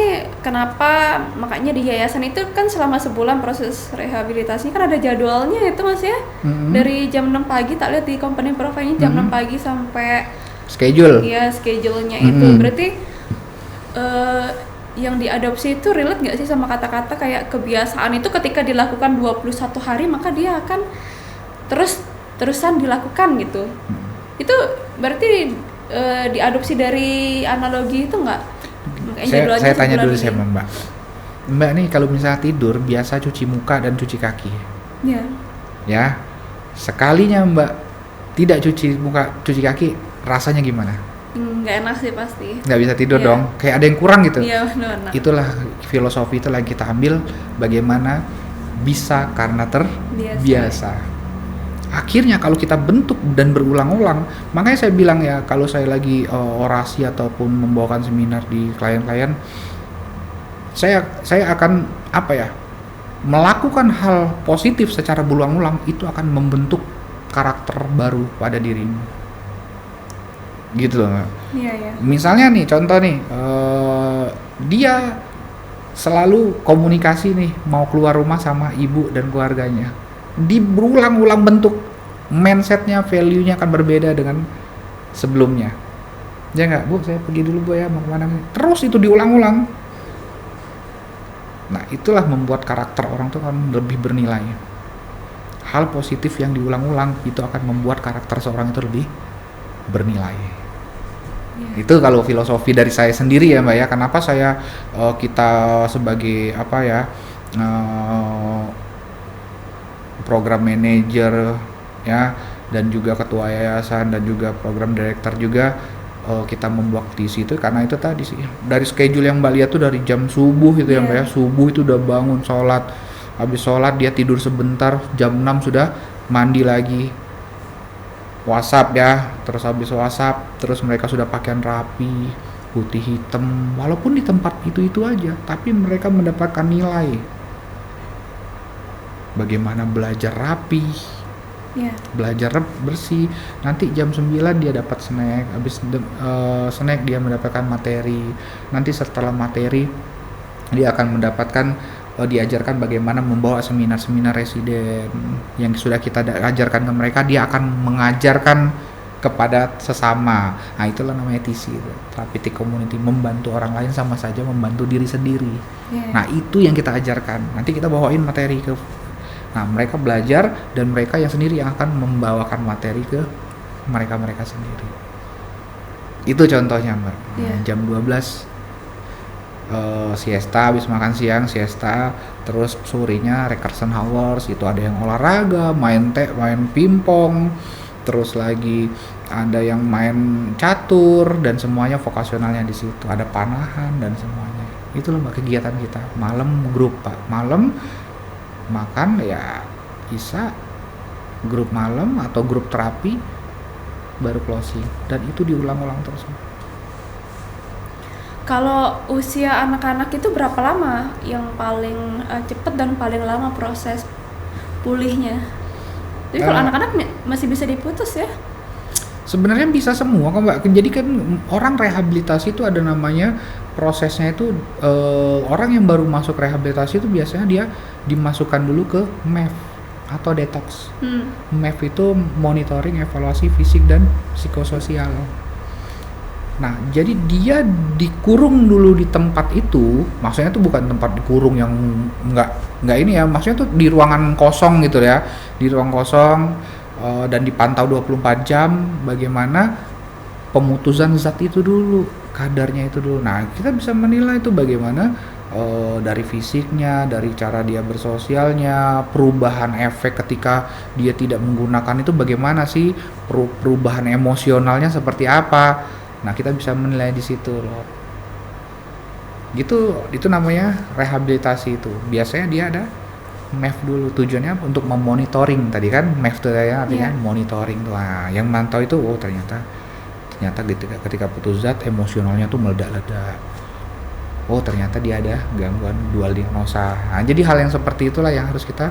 kenapa makanya di yayasan itu kan selama sebulan proses rehabilitasi kan ada jadwalnya itu Mas ya? Dari jam 6 pagi, tak lihat di company profile-nya jam 6 pagi sampai schedule. Iya, schedule-nya itu. Berarti yang diadopsi itu relate nggak sih sama kata-kata kayak kebiasaan itu ketika dilakukan 21 hari maka dia akan terusan dilakukan gitu. Itu berarti diadopsi dari analogi itu nggak? Saya tanya dulu sama Mbak nih, kalau misalnya tidur biasa cuci muka dan cuci kaki. Iya. Ya, sekalinya Mbak tidak cuci muka, cuci kaki, rasanya gimana? nggak enak sih pasti. Nggak bisa tidur Iya. dong, kayak ada yang kurang gitu. Iya benar. Itulah filosofi itu lagi kita ambil, bagaimana bisa karena terbiasa. Akhirnya kalau kita bentuk dan berulang-ulang, makanya saya bilang ya, kalau saya lagi orasi ataupun membawakan seminar di klien-klien, saya akan apa ya, melakukan hal positif secara berulang-ulang, itu akan membentuk karakter baru pada dirimu, gitu loh Mbak. Iya ya. Misalnya nih contoh nih, dia selalu komunikasi nih mau keluar rumah sama ibu dan keluarganya, di berulang-ulang bentuk, mindsetnya, value-nya akan berbeda dengan sebelumnya. Ya nggak, Bu, saya pergi dulu Bu ya, mau kemana? Terus itu diulang-ulang. Nah, itulah membuat karakter orang tuh kan lebih bernilai. Hal positif yang diulang-ulang itu akan membuat karakter seorang itu lebih bernilai. Itu kalau filosofi dari saya sendiri ya Mbak ya. Kenapa saya kita sebagai apa ya, program manager ya, dan juga ketua yayasan dan juga program director juga, kita membuat di situ karena itu tadi sih, dari schedule yang Mbak lihat tuh dari jam subuh itu ya Mbak ya, subuh itu udah bangun sholat, habis sholat dia tidur sebentar, jam 6 sudah mandi lagi, WhatsApp ya, terus habis WhatsApp terus mereka sudah pakaian rapi, putih hitam, walaupun di tempat itu aja, tapi mereka mendapatkan nilai. Bagaimana belajar rapi, belajar bersih, nanti jam 9 dia dapat snack, habis snack dia mendapatkan materi, nanti setelah materi dia akan mendapatkan diajarkan bagaimana membawa seminar-seminar residen yang sudah kita ajarkan ke mereka, dia akan mengajarkan kepada sesama. Nah itulah namanya TC, therapeutic community, membantu orang lain sama saja membantu diri sendiri. Nah itu yang kita ajarkan, nanti kita bawain materi ke, nah mereka belajar dan mereka yang sendiri yang akan membawakan materi ke mereka sendiri. Itu contohnya Mbak. Jam 12 siesta, habis makan siang siesta, terus sorenya recreation hours, itu ada yang olahraga, main pingpong, terus lagi ada yang main catur, dan semuanya vokasionalnya di situ, ada panahan dan semuanya. Itu loh Mbak kegiatan kita. Malam grup Pak, malam makan ya Isa, grup malam atau grup terapi, baru closing, dan itu diulang-ulang terus. Kalau usia anak-anak itu berapa lama yang paling cepat dan paling lama proses pulihnya? Jadi kalau anak-anak masih bisa diputus ya? Sebenarnya bisa semua kok Mbak. Jadi kan orang rehabilitasi itu ada namanya prosesnya itu, orang yang baru masuk rehabilitasi itu biasanya dia dimasukkan dulu ke MEF atau detox. MEF itu monitoring evaluasi fisik dan psikososial. Nah, jadi dia dikurung dulu di tempat itu, maksudnya itu bukan tempat dikurung yang enggak ini ya, maksudnya tuh di ruangan kosong gitu ya, di ruang kosong, dan dipantau 24 jam bagaimana pemutusan zat itu dulu, kadarnya itu dulu. Nah, kita bisa menilai itu bagaimana dari fisiknya, dari cara dia bersosialnya, perubahan efek ketika dia tidak menggunakan itu bagaimana sih, perubahan emosionalnya seperti apa. Nah, kita bisa menilai di situ loh. Gitu, itu namanya rehabilitasi itu. Biasanya dia ada MEF dulu, tujuannya untuk memonitoring tadi kan, MEF itu ya artinya monitoring tuh. Nah, yang mantau itu ternyata ketika putus zat emosionalnya tuh meledak-ledak. Oh, ternyata dia ada gangguan dual diagnosa. Nah, jadi hal yang seperti itulah yang harus kita.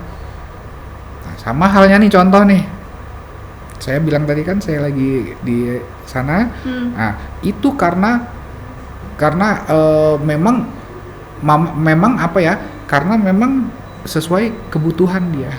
Nah, sama halnya nih contoh nih. Saya bilang tadi kan saya lagi di sana. Nah, itu karena memang apa ya? Karena memang sesuai kebutuhan dia.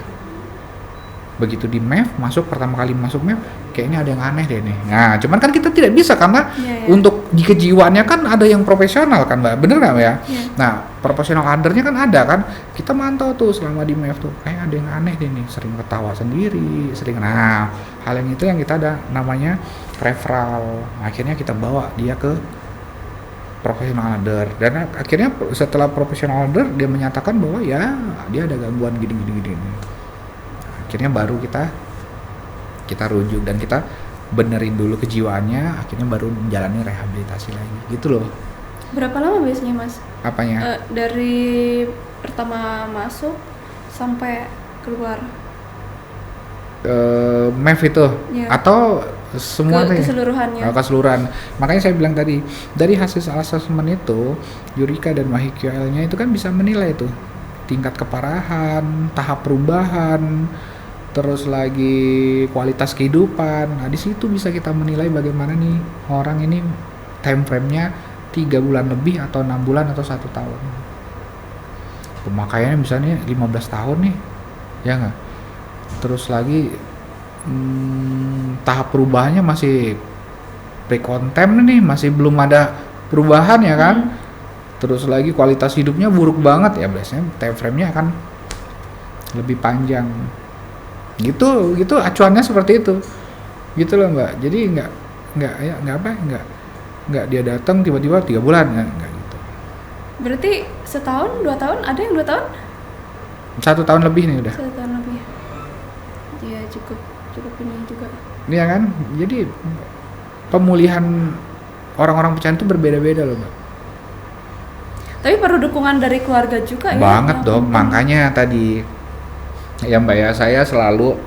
Begitu di MEF, pertama kali masuk MEF, kayaknya ada yang aneh deh nih. Nah, cuman kan kita tidak bisa karena untuk di kejiwaannya kan ada yang profesional kan Mbak, bener nggak ya? Nah, profesional othernya kan ada kan, kita mantau tuh selama di MEF tuh, kayak ada yang aneh deh nih, sering ketawa sendiri, nah hal yang itu yang kita ada namanya referral. Akhirnya kita bawa dia ke profesional other, dan akhirnya setelah profesional other dia menyatakan bahwa ya dia ada gangguan gini. Akhirnya baru kita rujuk dan kita benerin dulu kejiwaannya, akhirnya baru menjalani rehabilitasi lagi gitu loh. Berapa lama biasanya Mas? Apanya? Dari pertama masuk sampai keluar? MEF itu Ya. atau semua tuh ya? Keseluruhannya. Keseluruhan. Makanya saya bilang tadi, dari hasil asesmen itu, Yurika dan MahiQL-nya itu kan bisa menilai tuh tingkat keparahan, tahap perubahan, terus lagi kualitas kehidupan. Nah, di situ bisa kita menilai bagaimana nih orang ini time frame-nya 3 bulan lebih atau 6 bulan atau 1 tahun. Pemakaiannya misalnya 15 tahun nih, ya nggak? Terus lagi tahap perubahannya masih pre-contem nih, masih belum ada perubahan ya kan. Terus lagi kualitas hidupnya buruk banget, ya biasanya time frame-nya akan lebih panjang. Gitu acuannya seperti itu. Gitu loh Mbak. Jadi nggak dia datang tiba-tiba 3 bulan, nggak gitu. Berarti setahun, 2 tahun, ada yang 2 tahun? 1 tahun lebih nih udah. 1 tahun lebih. Ya cukup ini juga. Iya kan? Jadi pemulihan orang-orang pecahan itu berbeda-beda loh Mbak. Tapi perlu dukungan dari keluarga juga ya? Banget dong, makanya tadi ya Mbak ya, saya selalu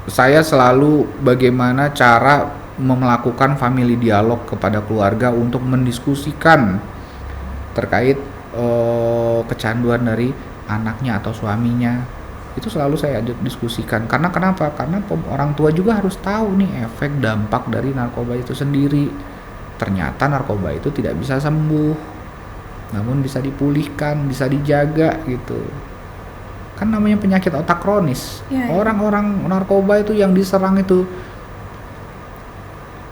saya selalu bagaimana cara melakukan family dialog kepada keluarga untuk mendiskusikan terkait kecanduan dari anaknya atau suaminya. Itu selalu saya diskusikan. Karena kenapa? Karena orang tua juga harus tahu nih efek dampak dari narkoba itu sendiri. Ternyata narkoba itu tidak bisa sembuh, namun bisa dipulihkan, bisa dijaga gitu. Kan namanya penyakit otak kronis. Ya. Orang-orang narkoba itu yang diserang itu,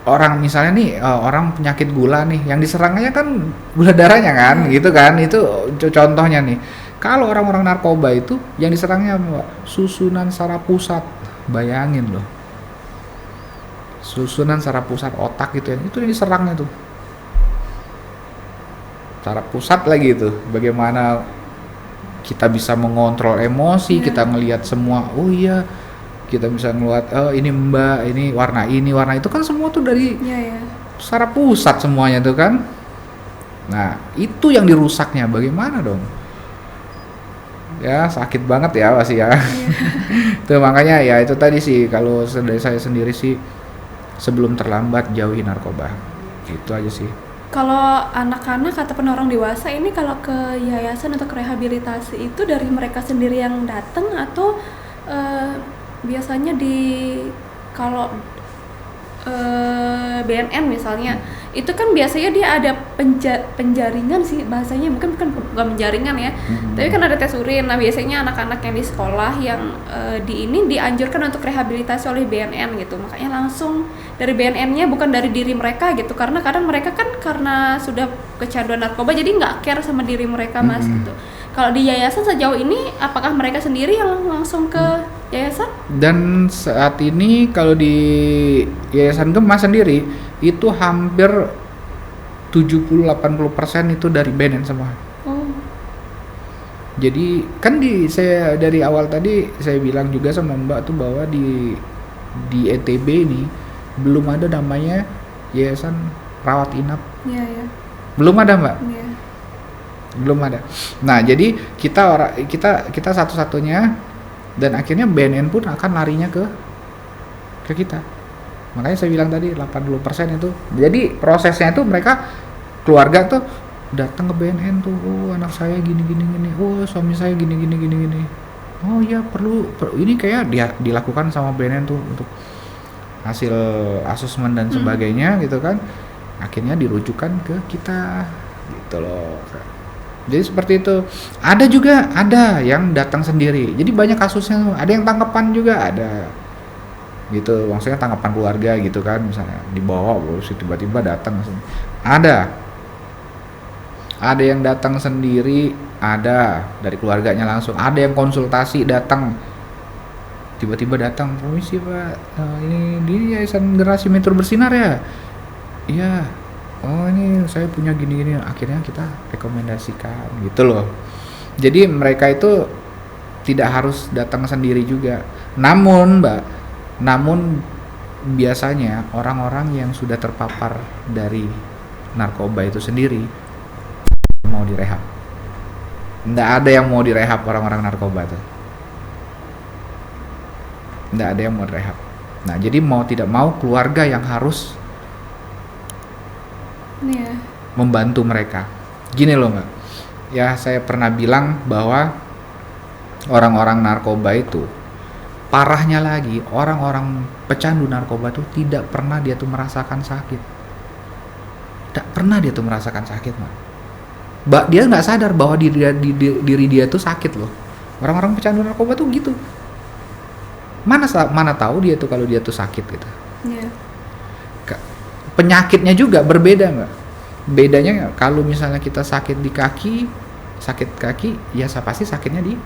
orang misalnya nih orang penyakit gula nih, yang diserangnya kan gula darahnya kan, gitu kan. Itu contohnya nih. Kalau orang-orang narkoba itu yang diserangnya susunan saraf pusat, bayangin loh. Susunan saraf pusat otak gitu ya, itu yang diserangnya tuh. Saraf pusat lagi itu. Bagaimana kita bisa mengontrol emosi, kita ngelihat semua, oh iya, kita bisa ngelihat ini Mbak, ini warna itu kan semua tuh dari saraf pusat semuanya tuh kan. Nah, itu yang dirusaknya bagaimana dong? Ya sakit banget ya pasti ya. Tuh makanya ya itu tadi sih, kalau dari saya sendiri sih sebelum terlambat jauhi narkoba. Itu aja sih. Kalau anak-anak ataupun orang dewasa ini kalau ke yayasan atau ke rehabilitasi itu dari mereka sendiri yang datang atau biasanya kalau BNN misalnya itu kan biasanya dia ada penjaringan sih bahasanya, bukan penjaringan ya, tapi kan ada tes urin. Nah biasanya anak-anak yang di sekolah yang ini dianjurkan untuk rehabilitasi oleh BNN gitu, makanya langsung dari BNN-nya bukan dari diri mereka gitu, karena kadang mereka kan karena sudah kecanduan narkoba jadi nggak care sama diri mereka Mas gitu. Kalau di yayasan sejauh ini apakah mereka sendiri yang langsung ke yayasan? Dan saat ini kalau di Yayasan Gema sendiri itu hampir 70-80% itu dari BNN semua. Jadi kan saya dari awal tadi saya bilang juga sama Mbak tuh bahwa di ETB ini belum ada namanya yayasan rawat inap. Iya. Belum ada Mbak. Iya. Belum ada. Nah jadi kita satu-satunya, dan akhirnya BNN pun akan larinya ke kita. Makanya saya bilang tadi 80% itu. Jadi prosesnya itu mereka keluarga tuh datang ke BNN tuh, oh anak saya gini, oh suami saya gini. Oh iya perlu ini kayak dilakukan sama BNN tuh untuk hasil asesmen dan sebagainya gitu kan. Akhirnya dirujukan ke kita gitu loh. Jadi seperti itu. Ada yang datang sendiri. Jadi banyak kasusnya, ada yang tangkapan juga ada. Gitu, maksudnya tangkapan keluarga gitu kan, misalnya dibawa terus tiba-tiba datang. Ada yang datang sendiri, ada dari keluarganya langsung. Ada yang konsultasi datang. Tiba-tiba datang, "Permisi Pak, ini Yayasan Generasi Metro Bersinar ya?" "Iya." "Oh ini saya punya gini-gini." Akhirnya kita rekomendasikan gitu loh. Jadi mereka itu tidak harus datang sendiri juga. Namun Mbak, Namun biasanya orang-orang yang sudah terpapar dari narkoba itu sendiri mau direhab. Nggak ada yang mau direhab orang-orang narkoba tuh. Nggak ada yang mau direhab. Nah, jadi mau tidak mau keluarga yang harus membantu mereka. Gini loh Mbak, ya saya pernah bilang bahwa orang-orang narkoba itu, parahnya lagi, orang-orang pecandu narkoba tuh tidak pernah dia tuh merasakan sakit. Tidak pernah dia tuh merasakan sakit Mbak. Dia nggak sadar bahwa diri dia tuh sakit loh. Orang-orang pecandu narkoba tuh gitu. Mana tahu dia tuh kalau dia tuh sakit gitu. Yeah. Penyakitnya juga berbeda Mbak. Bedanya kalau misalnya kita sakit di kaki, sakit kaki, ya pasti sakitnya di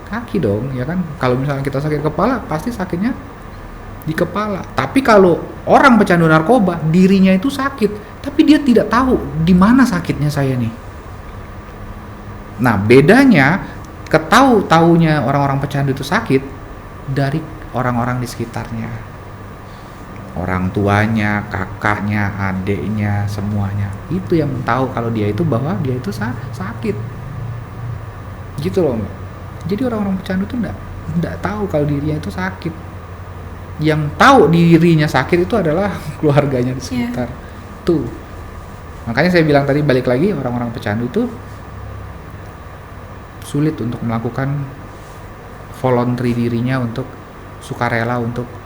kaki dong, ya kan? Kalau misalnya kita sakit kepala, pasti sakitnya di kepala. Tapi kalau orang pecandu narkoba, dirinya itu sakit, tapi dia tidak tahu di mana sakitnya saya nih. Nah, bedanya taunya orang-orang pecandu itu sakit dari orang-orang di sekitarnya. Orang tuanya, kakaknya, adiknya, semuanya. Itu yang tahu kalau dia itu bahwa dia itu sakit. Gitu loh, Mbak. Jadi orang-orang pecandu itu enggak tahu kalau dirinya itu sakit. Yang tahu dirinya sakit itu adalah keluarganya di sekitar. Tuh. Makanya saya bilang tadi, balik lagi, orang-orang pecandu itu sulit untuk melakukan voluntary dirinya untuk sukarela untuk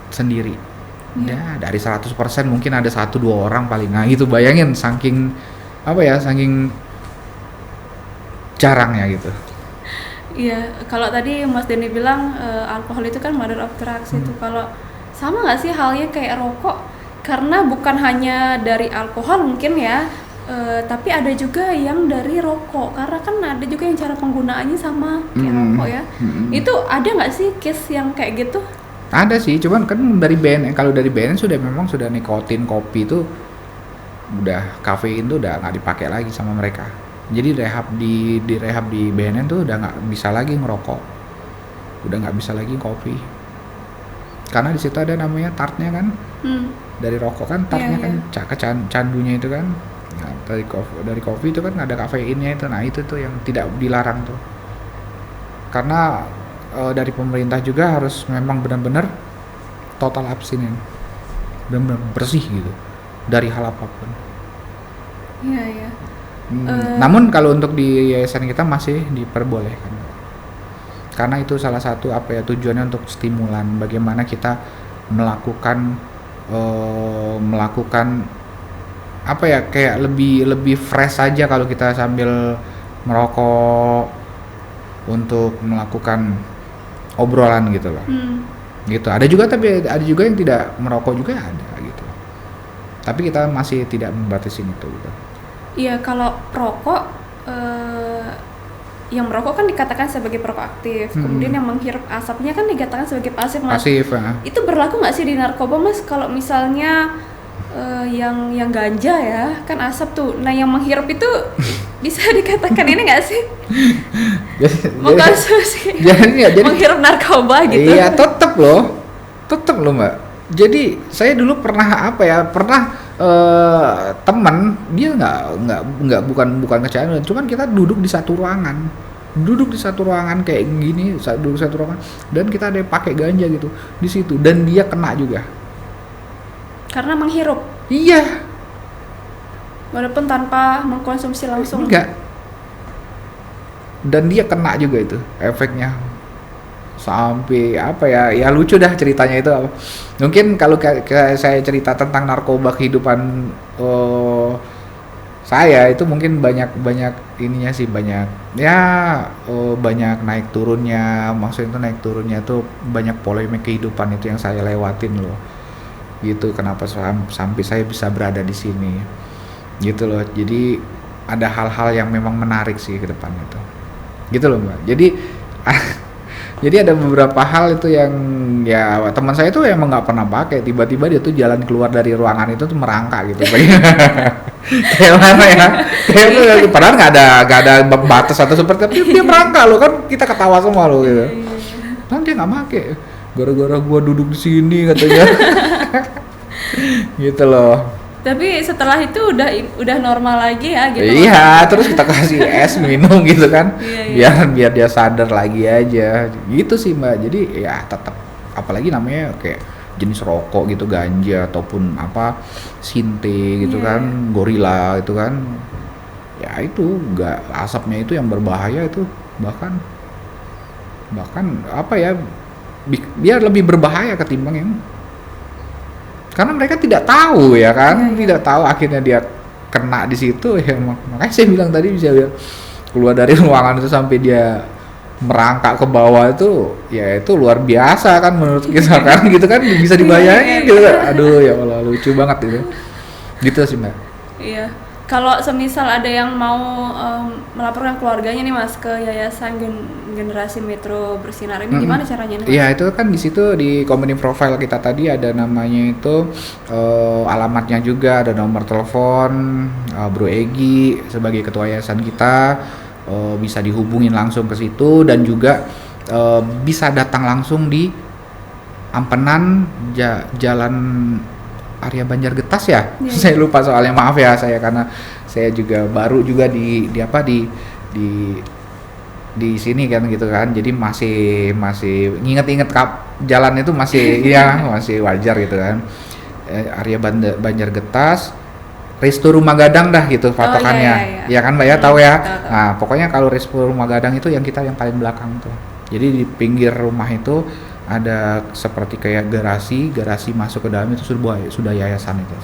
sendiri. Ya, dari 100% mungkin ada 1-2 orang paling. Nah, itu bayangin saking jarangnya gitu. Iya, kalau tadi Mas Denny bilang alkohol itu kan mother of drugs itu. Kalau sama nggak sih halnya kayak rokok? Karena bukan hanya dari alkohol mungkin ya, tapi ada juga yang dari rokok. Karena kan ada juga yang cara penggunaannya sama kayak rokok ya. Itu ada nggak sih case yang kayak gitu? Ada sih, cuman kan dari BNN, kalau dari BNN memang sudah nikotin, kopi itu udah, kafein tuh udah nggak dipakai lagi sama mereka. Jadi rehab di BNN tuh udah nggak bisa lagi ngerokok, udah nggak bisa lagi kopi, karena di situ ada namanya tartnya kan, dari rokok kan tartnya kan candunya itu kan. Nah, dari kopi itu kan ada kafeinnya itu. Nah, itu tuh yang tidak dilarang tuh, karena dari pemerintah juga harus memang benar-benar total abstinen, benar-benar bersih gitu dari hal apapun. Iya. Namun kalau untuk di yayasan kita masih diperbolehkan, karena itu salah satu tujuannya untuk stimulan bagaimana kita melakukan kayak lebih fresh aja kalau kita sambil merokok untuk melakukan obrolan gitu loh. Gitu. Ada juga yang tidak merokok juga ada gitu. Tapi kita masih tidak membatasi itu gitu. Iya, kalau rokok, yang merokok kan dikatakan sebagai perokok aktif, kemudian yang menghirup asapnya kan dikatakan sebagai pasif, Mas. Pasif, Itu berlaku nggak sih di narkoba, Mas? Kalau misalnya yang ganja ya, kan asap tuh. Nah, yang menghirup itu bisa dikatakan ini nggak sih? Jadi menghirup narkoba gitu. Iya, tetep loh Mbak. Jadi saya dulu pernah teman dia bukan kecanduan, cuman kita duduk di satu ruangan kayak gini, duduk satu ruangan, dan kita ada yang pakai ganja gitu di situ, dan dia kena juga karena menghirup. Iya, walaupun tanpa mengkonsumsi langsung. Enggak, dan dia kena juga itu efeknya. Sampai ya lucu dah ceritanya itu. Mungkin kalau saya cerita tentang narkoba kehidupan saya itu mungkin banyak ininya sih, banyak naik turunnya. Maksudnya itu naik turunnya tuh banyak polemik kehidupan itu yang saya lewatin loh. Gitu, kenapa sampai saya bisa berada di sini. Gitu loh. Jadi ada hal-hal yang memang menarik sih ke depan itu. Gitu loh, Mbak. Jadi ada beberapa hal itu yang ya teman saya tuh emang nggak pernah pakai, tiba-tiba dia tuh jalan keluar dari ruangan itu tuh merangkak gitu. Kayak mana ya? Padahal nggak ada batas atau seperti, tapi dia merangkak loh, kan kita ketawa semua loh gitu. Kan dia nggak pakai gara-gara gua duduk di sini katanya. Gitu loh. Tapi setelah itu udah normal lagi ya gitu. Iya, terus kita kasih es minum gitu kan. Iya. Biar dia sadar lagi aja. Gitu sih, Mbak. Jadi ya tetap, apalagi namanya kayak jenis rokok gitu, ganja ataupun apa sinte gitu Iya, kan, gorila itu kan. Ya itu enggak, asapnya itu yang berbahaya itu, bahkan apa ya, dia lebih berbahaya ketimbang yang, karena mereka tidak tahu ya kan. Iya. Tidak tahu, akhirnya dia kena di situ ya. Makanya saya bilang tadi, bisa keluar dari ruangan itu sampai dia merangkak ke bawah itu, ya itu luar biasa kan menurut kita kan. Gitu kan, bisa dibayangin gitu kan. Aduh ya Allah, lucu banget itu. Gitu sih, Mbak. Iya. Kalau semisal ada yang mau melaporkan keluarganya nih Mas ke Yayasan Generasi Metro Bersinar ini, gimana caranya nih Mas? Iya, itu kan di situ di company profile kita tadi ada namanya itu, alamatnya juga, ada nomor telepon Bro Egi sebagai ketua yayasan kita, bisa dihubungin langsung ke situ, dan juga bisa datang langsung di Ampenan Jalan Arya Banjargetas ya. Iya. Saya lupa soalnya, maaf ya saya, karena saya juga baru juga di sini kan gitu kan. Jadi masih nginget-nginget jalan itu masih ya masih wajar gitu kan. Arya Banjargetas, Resto Rumah Gadang dah gitu patokannya. Iya. Ya kan Mbak ya, tahu ya. Tahu. Nah, pokoknya kalau Resto Rumah Gadang itu yang kita yang paling belakang tuh. Jadi di pinggir rumah itu ada seperti kayak garasi masuk ke dalam itu sudah yayasan itu.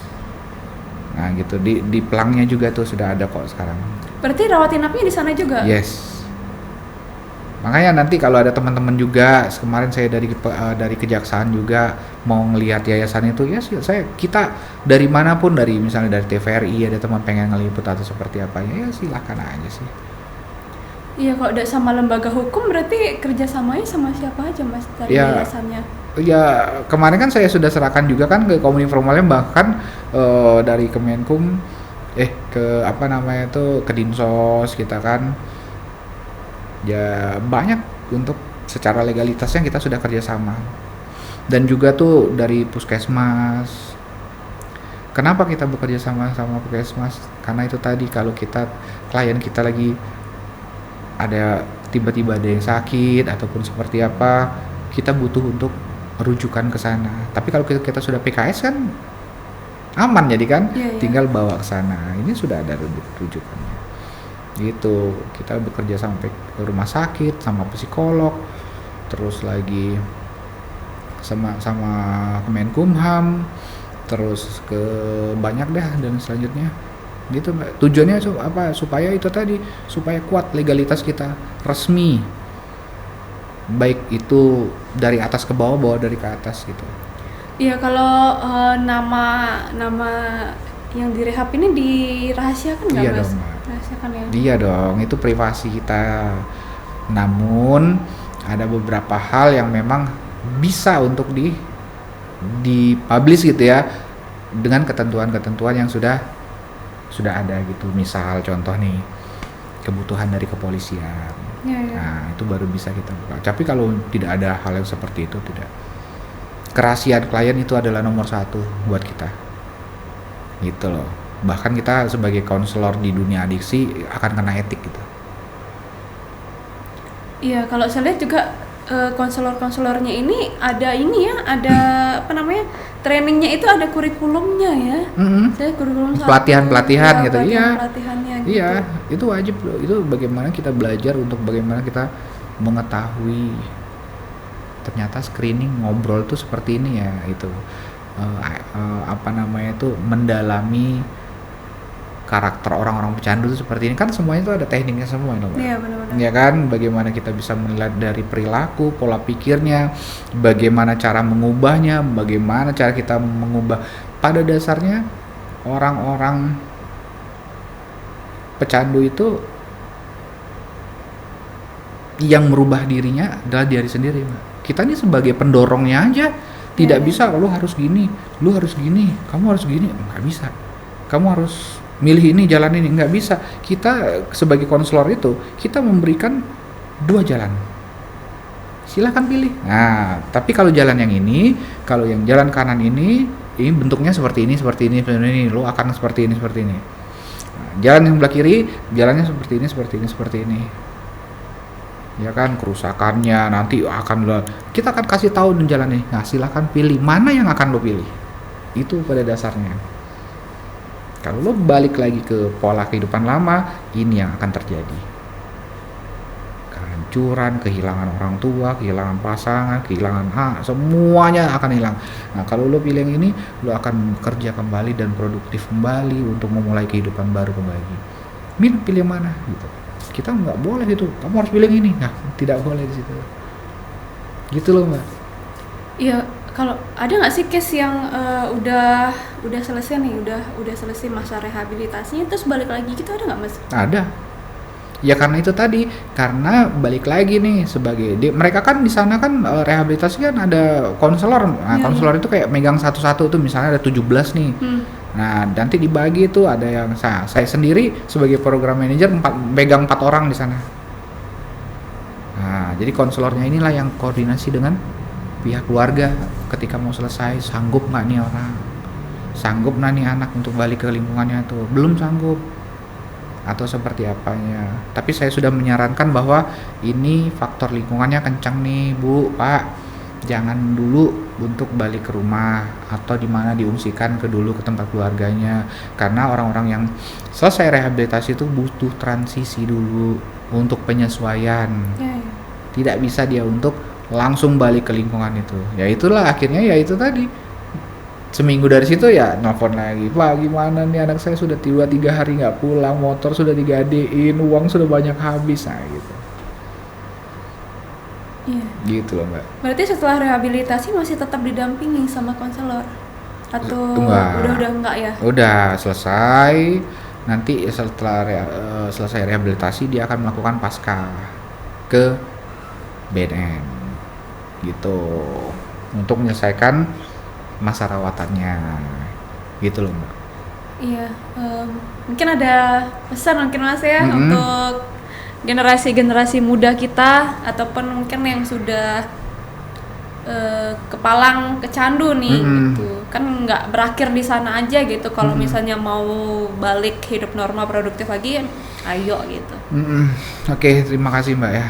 Nah gitu, di pelangnya juga tuh sudah ada kok sekarang. Berarti rawat inapnya di sana juga? Yes. Makanya nanti kalau ada teman-teman juga, kemarin saya dari kejaksaan juga mau ngelihat yayasan itu, ya kita dari manapun, dari misalnya dari TVRI ada teman pengen ngeliput atau seperti apa, ya silakan aja sih. Iya, kalau udah sama lembaga hukum berarti kerjasamanya sama siapa aja Mas dari Ya. yayasannya? Ya kemarin kan saya sudah serahkan juga kan ke komunitas formalnya, bahkan dari Kemenkum ke apa namanya itu, ke Dinsos kita kan, ya banyak untuk secara legalitasnya kita sudah kerjasama. Dan juga tuh dari Puskesmas. Kenapa kita bekerja sama Puskesmas? Karena itu tadi, kalau klien kita lagi ada tiba-tiba ada yang sakit ataupun seperti apa, kita butuh untuk rujukan ke sana. Tapi kalau kita sudah PKS kan aman, jadi kan tinggal bawa ke sana. Ini sudah ada rujukannya. Gitu. Kita bekerja sampai ke rumah sakit, sama psikolog, terus lagi sama Kemenkumham, terus ke banyak dah dan selanjutnya. Gitu Mbak. Tujuannya supaya itu tadi, supaya kuat legalitas kita, resmi, baik itu dari atas ke bawah dari ke atas gitu. Iya, kalau nama yang direhab ini dirahasiakan nggak Iya Mas? dong, Mbak. Rahasiakan ya? Iya dong, itu privasi kita. Namun ada beberapa hal yang memang bisa untuk di-publish gitu ya, dengan ketentuan-ketentuan yang sudah ada gitu. Misal contoh nih, kebutuhan dari kepolisian. Ya. Nah, itu baru bisa kita buka. Tapi kalau tidak ada hal yang seperti itu, tidak. Kerahasiaan klien itu adalah nomor 1 buat kita. Gitu loh. Bahkan kita sebagai konselor di dunia adiksi akan kena etik gitu. Iya, kalau saya lihat juga konselor-konselornya ini ada ada apa namanya, trainingnya itu ada kurikulumnya ya. Saya kurikulum pelatihan gitu. Pelatihannya gitu. Iya, itu wajib loh. Itu bagaimana kita belajar untuk bagaimana kita mengetahui ternyata screening ngobrol tuh seperti ini ya, itu mendalami karakter orang-orang pecandu itu seperti ini kan, semuanya itu ada tekniknya semua loh. Iya, benar-benar. Ya kan, bagaimana kita bisa melihat dari perilaku, pola pikirnya, bagaimana cara mengubahnya, bagaimana cara kita mengubah. Pada dasarnya orang-orang pecandu itu yang merubah dirinya adalah diri sendiri, Mbak. Kita ini sebagai pendorongnya aja tidak bisa, lu harus gini, kamu harus gini, nggak bisa. Kamu harus milih ini, jalan ini, nggak bisa. Kita sebagai konselor itu kita memberikan 2 jalan. silahkan pilih. Nah, tapi kalau jalan yang ini, kalau yang jalan kanan ini bentuknya seperti ini, seperti ini, seperti ini, lo akan seperti ini, seperti ini. Nah, jalan yang sebelah kiri, jalannya seperti ini, seperti ini, seperti ini. Ya kan, kerusakannya nanti kita akan kasih tahu di jalan ini. Nah, silahkan pilih mana yang akan lo pilih. Itu pada dasarnya. Kalau lo balik lagi ke pola kehidupan lama, ini yang akan terjadi. Kehancuran, kehilangan orang tua, kehilangan pasangan, kehilangan semuanya akan hilang. Nah, kalau lo pilih yang ini, lo akan kerja kembali dan produktif kembali untuk memulai kehidupan baru kembali. Pilih yang mana gitu. Kita nggak boleh gitu, kamu harus pilih yang ini. Nah, tidak boleh di situ. Gitu loh, Mbak. Iya, kalau ada nggak sih case yang udah selesai nih, udah selesai masa rehabilitasinya terus balik lagi gitu, ada nggak Mas? Ada. Ya karena itu tadi, karena balik lagi nih sebagai mereka kan di sana kan rehabilitasi kan ada konselor. Nah, konselor itu kayak megang satu-satu tuh, misalnya ada 17 nih. Nah, nanti dibagi tuh, ada yang saya sendiri sebagai program manager megang 4 orang di sana. Nah, jadi konselornya inilah yang koordinasi dengan pihak keluarga ketika mau selesai, sanggup nggak nih orang, sanggup nggak nih anak untuk balik ke lingkungannya tuh, belum sanggup atau seperti apanya. Tapi saya sudah menyarankan bahwa ini faktor lingkungannya kencang nih Bu, Pak, jangan dulu untuk balik ke rumah atau dimana diungsikan ke tempat keluarganya, karena orang-orang yang selesai rehabilitasi itu butuh transisi dulu untuk penyesuaian. Tidak bisa dia untuk langsung balik ke lingkungan itu. Ya itulah akhirnya, ya itu tadi, seminggu dari situ ya nelfon lagi, Pak gimana nih anak saya sudah 3 hari nggak pulang, motor sudah digadein, uang sudah banyak habis. Nah gitu. Iya. Gitu loh Mbak. Berarti setelah rehabilitasi masih tetap didampingi sama konselor? Atau udah enggak ya? Udah selesai. Nanti setelah selesai rehabilitasi dia akan melakukan pasca ke BNN gitu, untuk menyelesaikan masa rawatannya gitu loh Mbak. Iya, mungkin ada pesan mungkin Mas ya untuk generasi muda kita, ataupun mungkin yang sudah kepalang kecandu nih gitu, kan nggak berakhir di sana aja gitu. Kalau misalnya mau balik hidup normal produktif lagi, ayo gitu. Oke, terima kasih Mbak ya.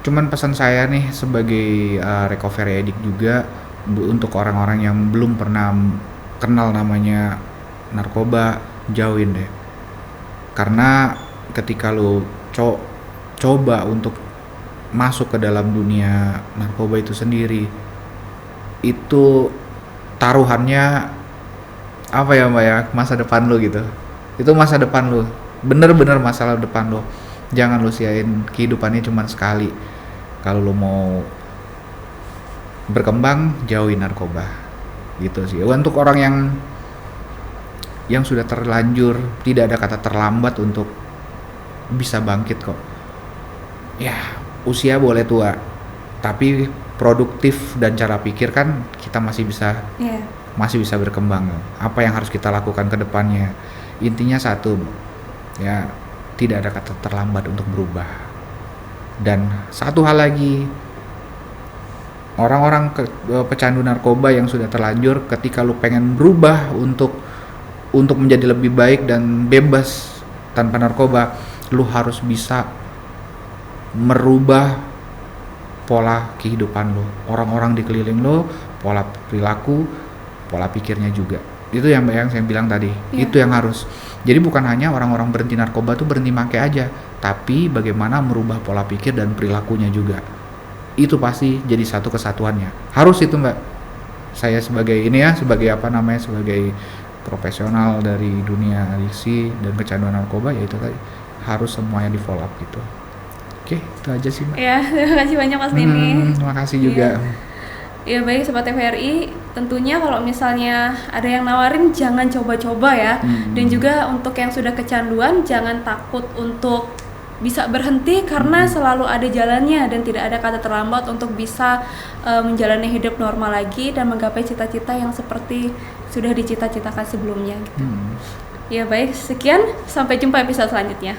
Cuman pesan saya nih sebagai recovery addict juga, untuk orang-orang yang belum pernah kenal namanya narkoba, jauhin deh. Karena ketika lo coba untuk masuk ke dalam dunia narkoba itu sendiri, itu taruhannya apa ya Mbak ya, masa depan lo gitu. Itu masa depan lo, bener-bener masalah depan lo. Jangan lo siain kehidupannya cuma sekali. Kalau lo mau berkembang, jauhin narkoba gitu sih. Untuk orang yang sudah terlanjur, tidak ada kata terlambat untuk bisa bangkit kok. Ya, usia boleh tua, tapi produktif dan cara pikir kan kita masih bisa berkembang. Apa yang harus kita lakukan ke depannya? Intinya satu, ya, tidak ada kata terlambat untuk berubah. Dan satu hal lagi, orang-orang pecandu narkoba yang sudah terlanjur, ketika lu pengen berubah untuk menjadi lebih baik dan bebas tanpa narkoba, lu harus bisa merubah pola kehidupan lu, orang-orang di keliling lu, pola perilaku, pola pikirnya juga. Itu yang saya bilang tadi, itu yang harus. Jadi bukan hanya orang-orang berhenti narkoba tuh berhenti make aja, tapi bagaimana merubah pola pikir dan perilakunya juga. Itu pasti jadi satu kesatuannya. Harus itu Mbak. Saya sebagai sebagai profesional dari dunia adiksi dan kecanduan narkoba, ya itu tadi, harus semuanya di follow up gitu. Oke, itu aja sih Mbak. Ya, terima kasih banyak Mas Denny. Terima kasih juga. Ya baik Sobat TVRI, tentunya kalau misalnya ada yang nawarin, jangan coba-coba ya. Dan juga untuk yang sudah kecanduan, jangan takut untuk bisa berhenti, karena selalu ada jalannya dan tidak ada kata terlambat untuk bisa menjalani hidup normal lagi dan menggapai cita-cita yang seperti sudah dicita-citakan sebelumnya gitu. Ya baik, sekian, sampai jumpa episode selanjutnya.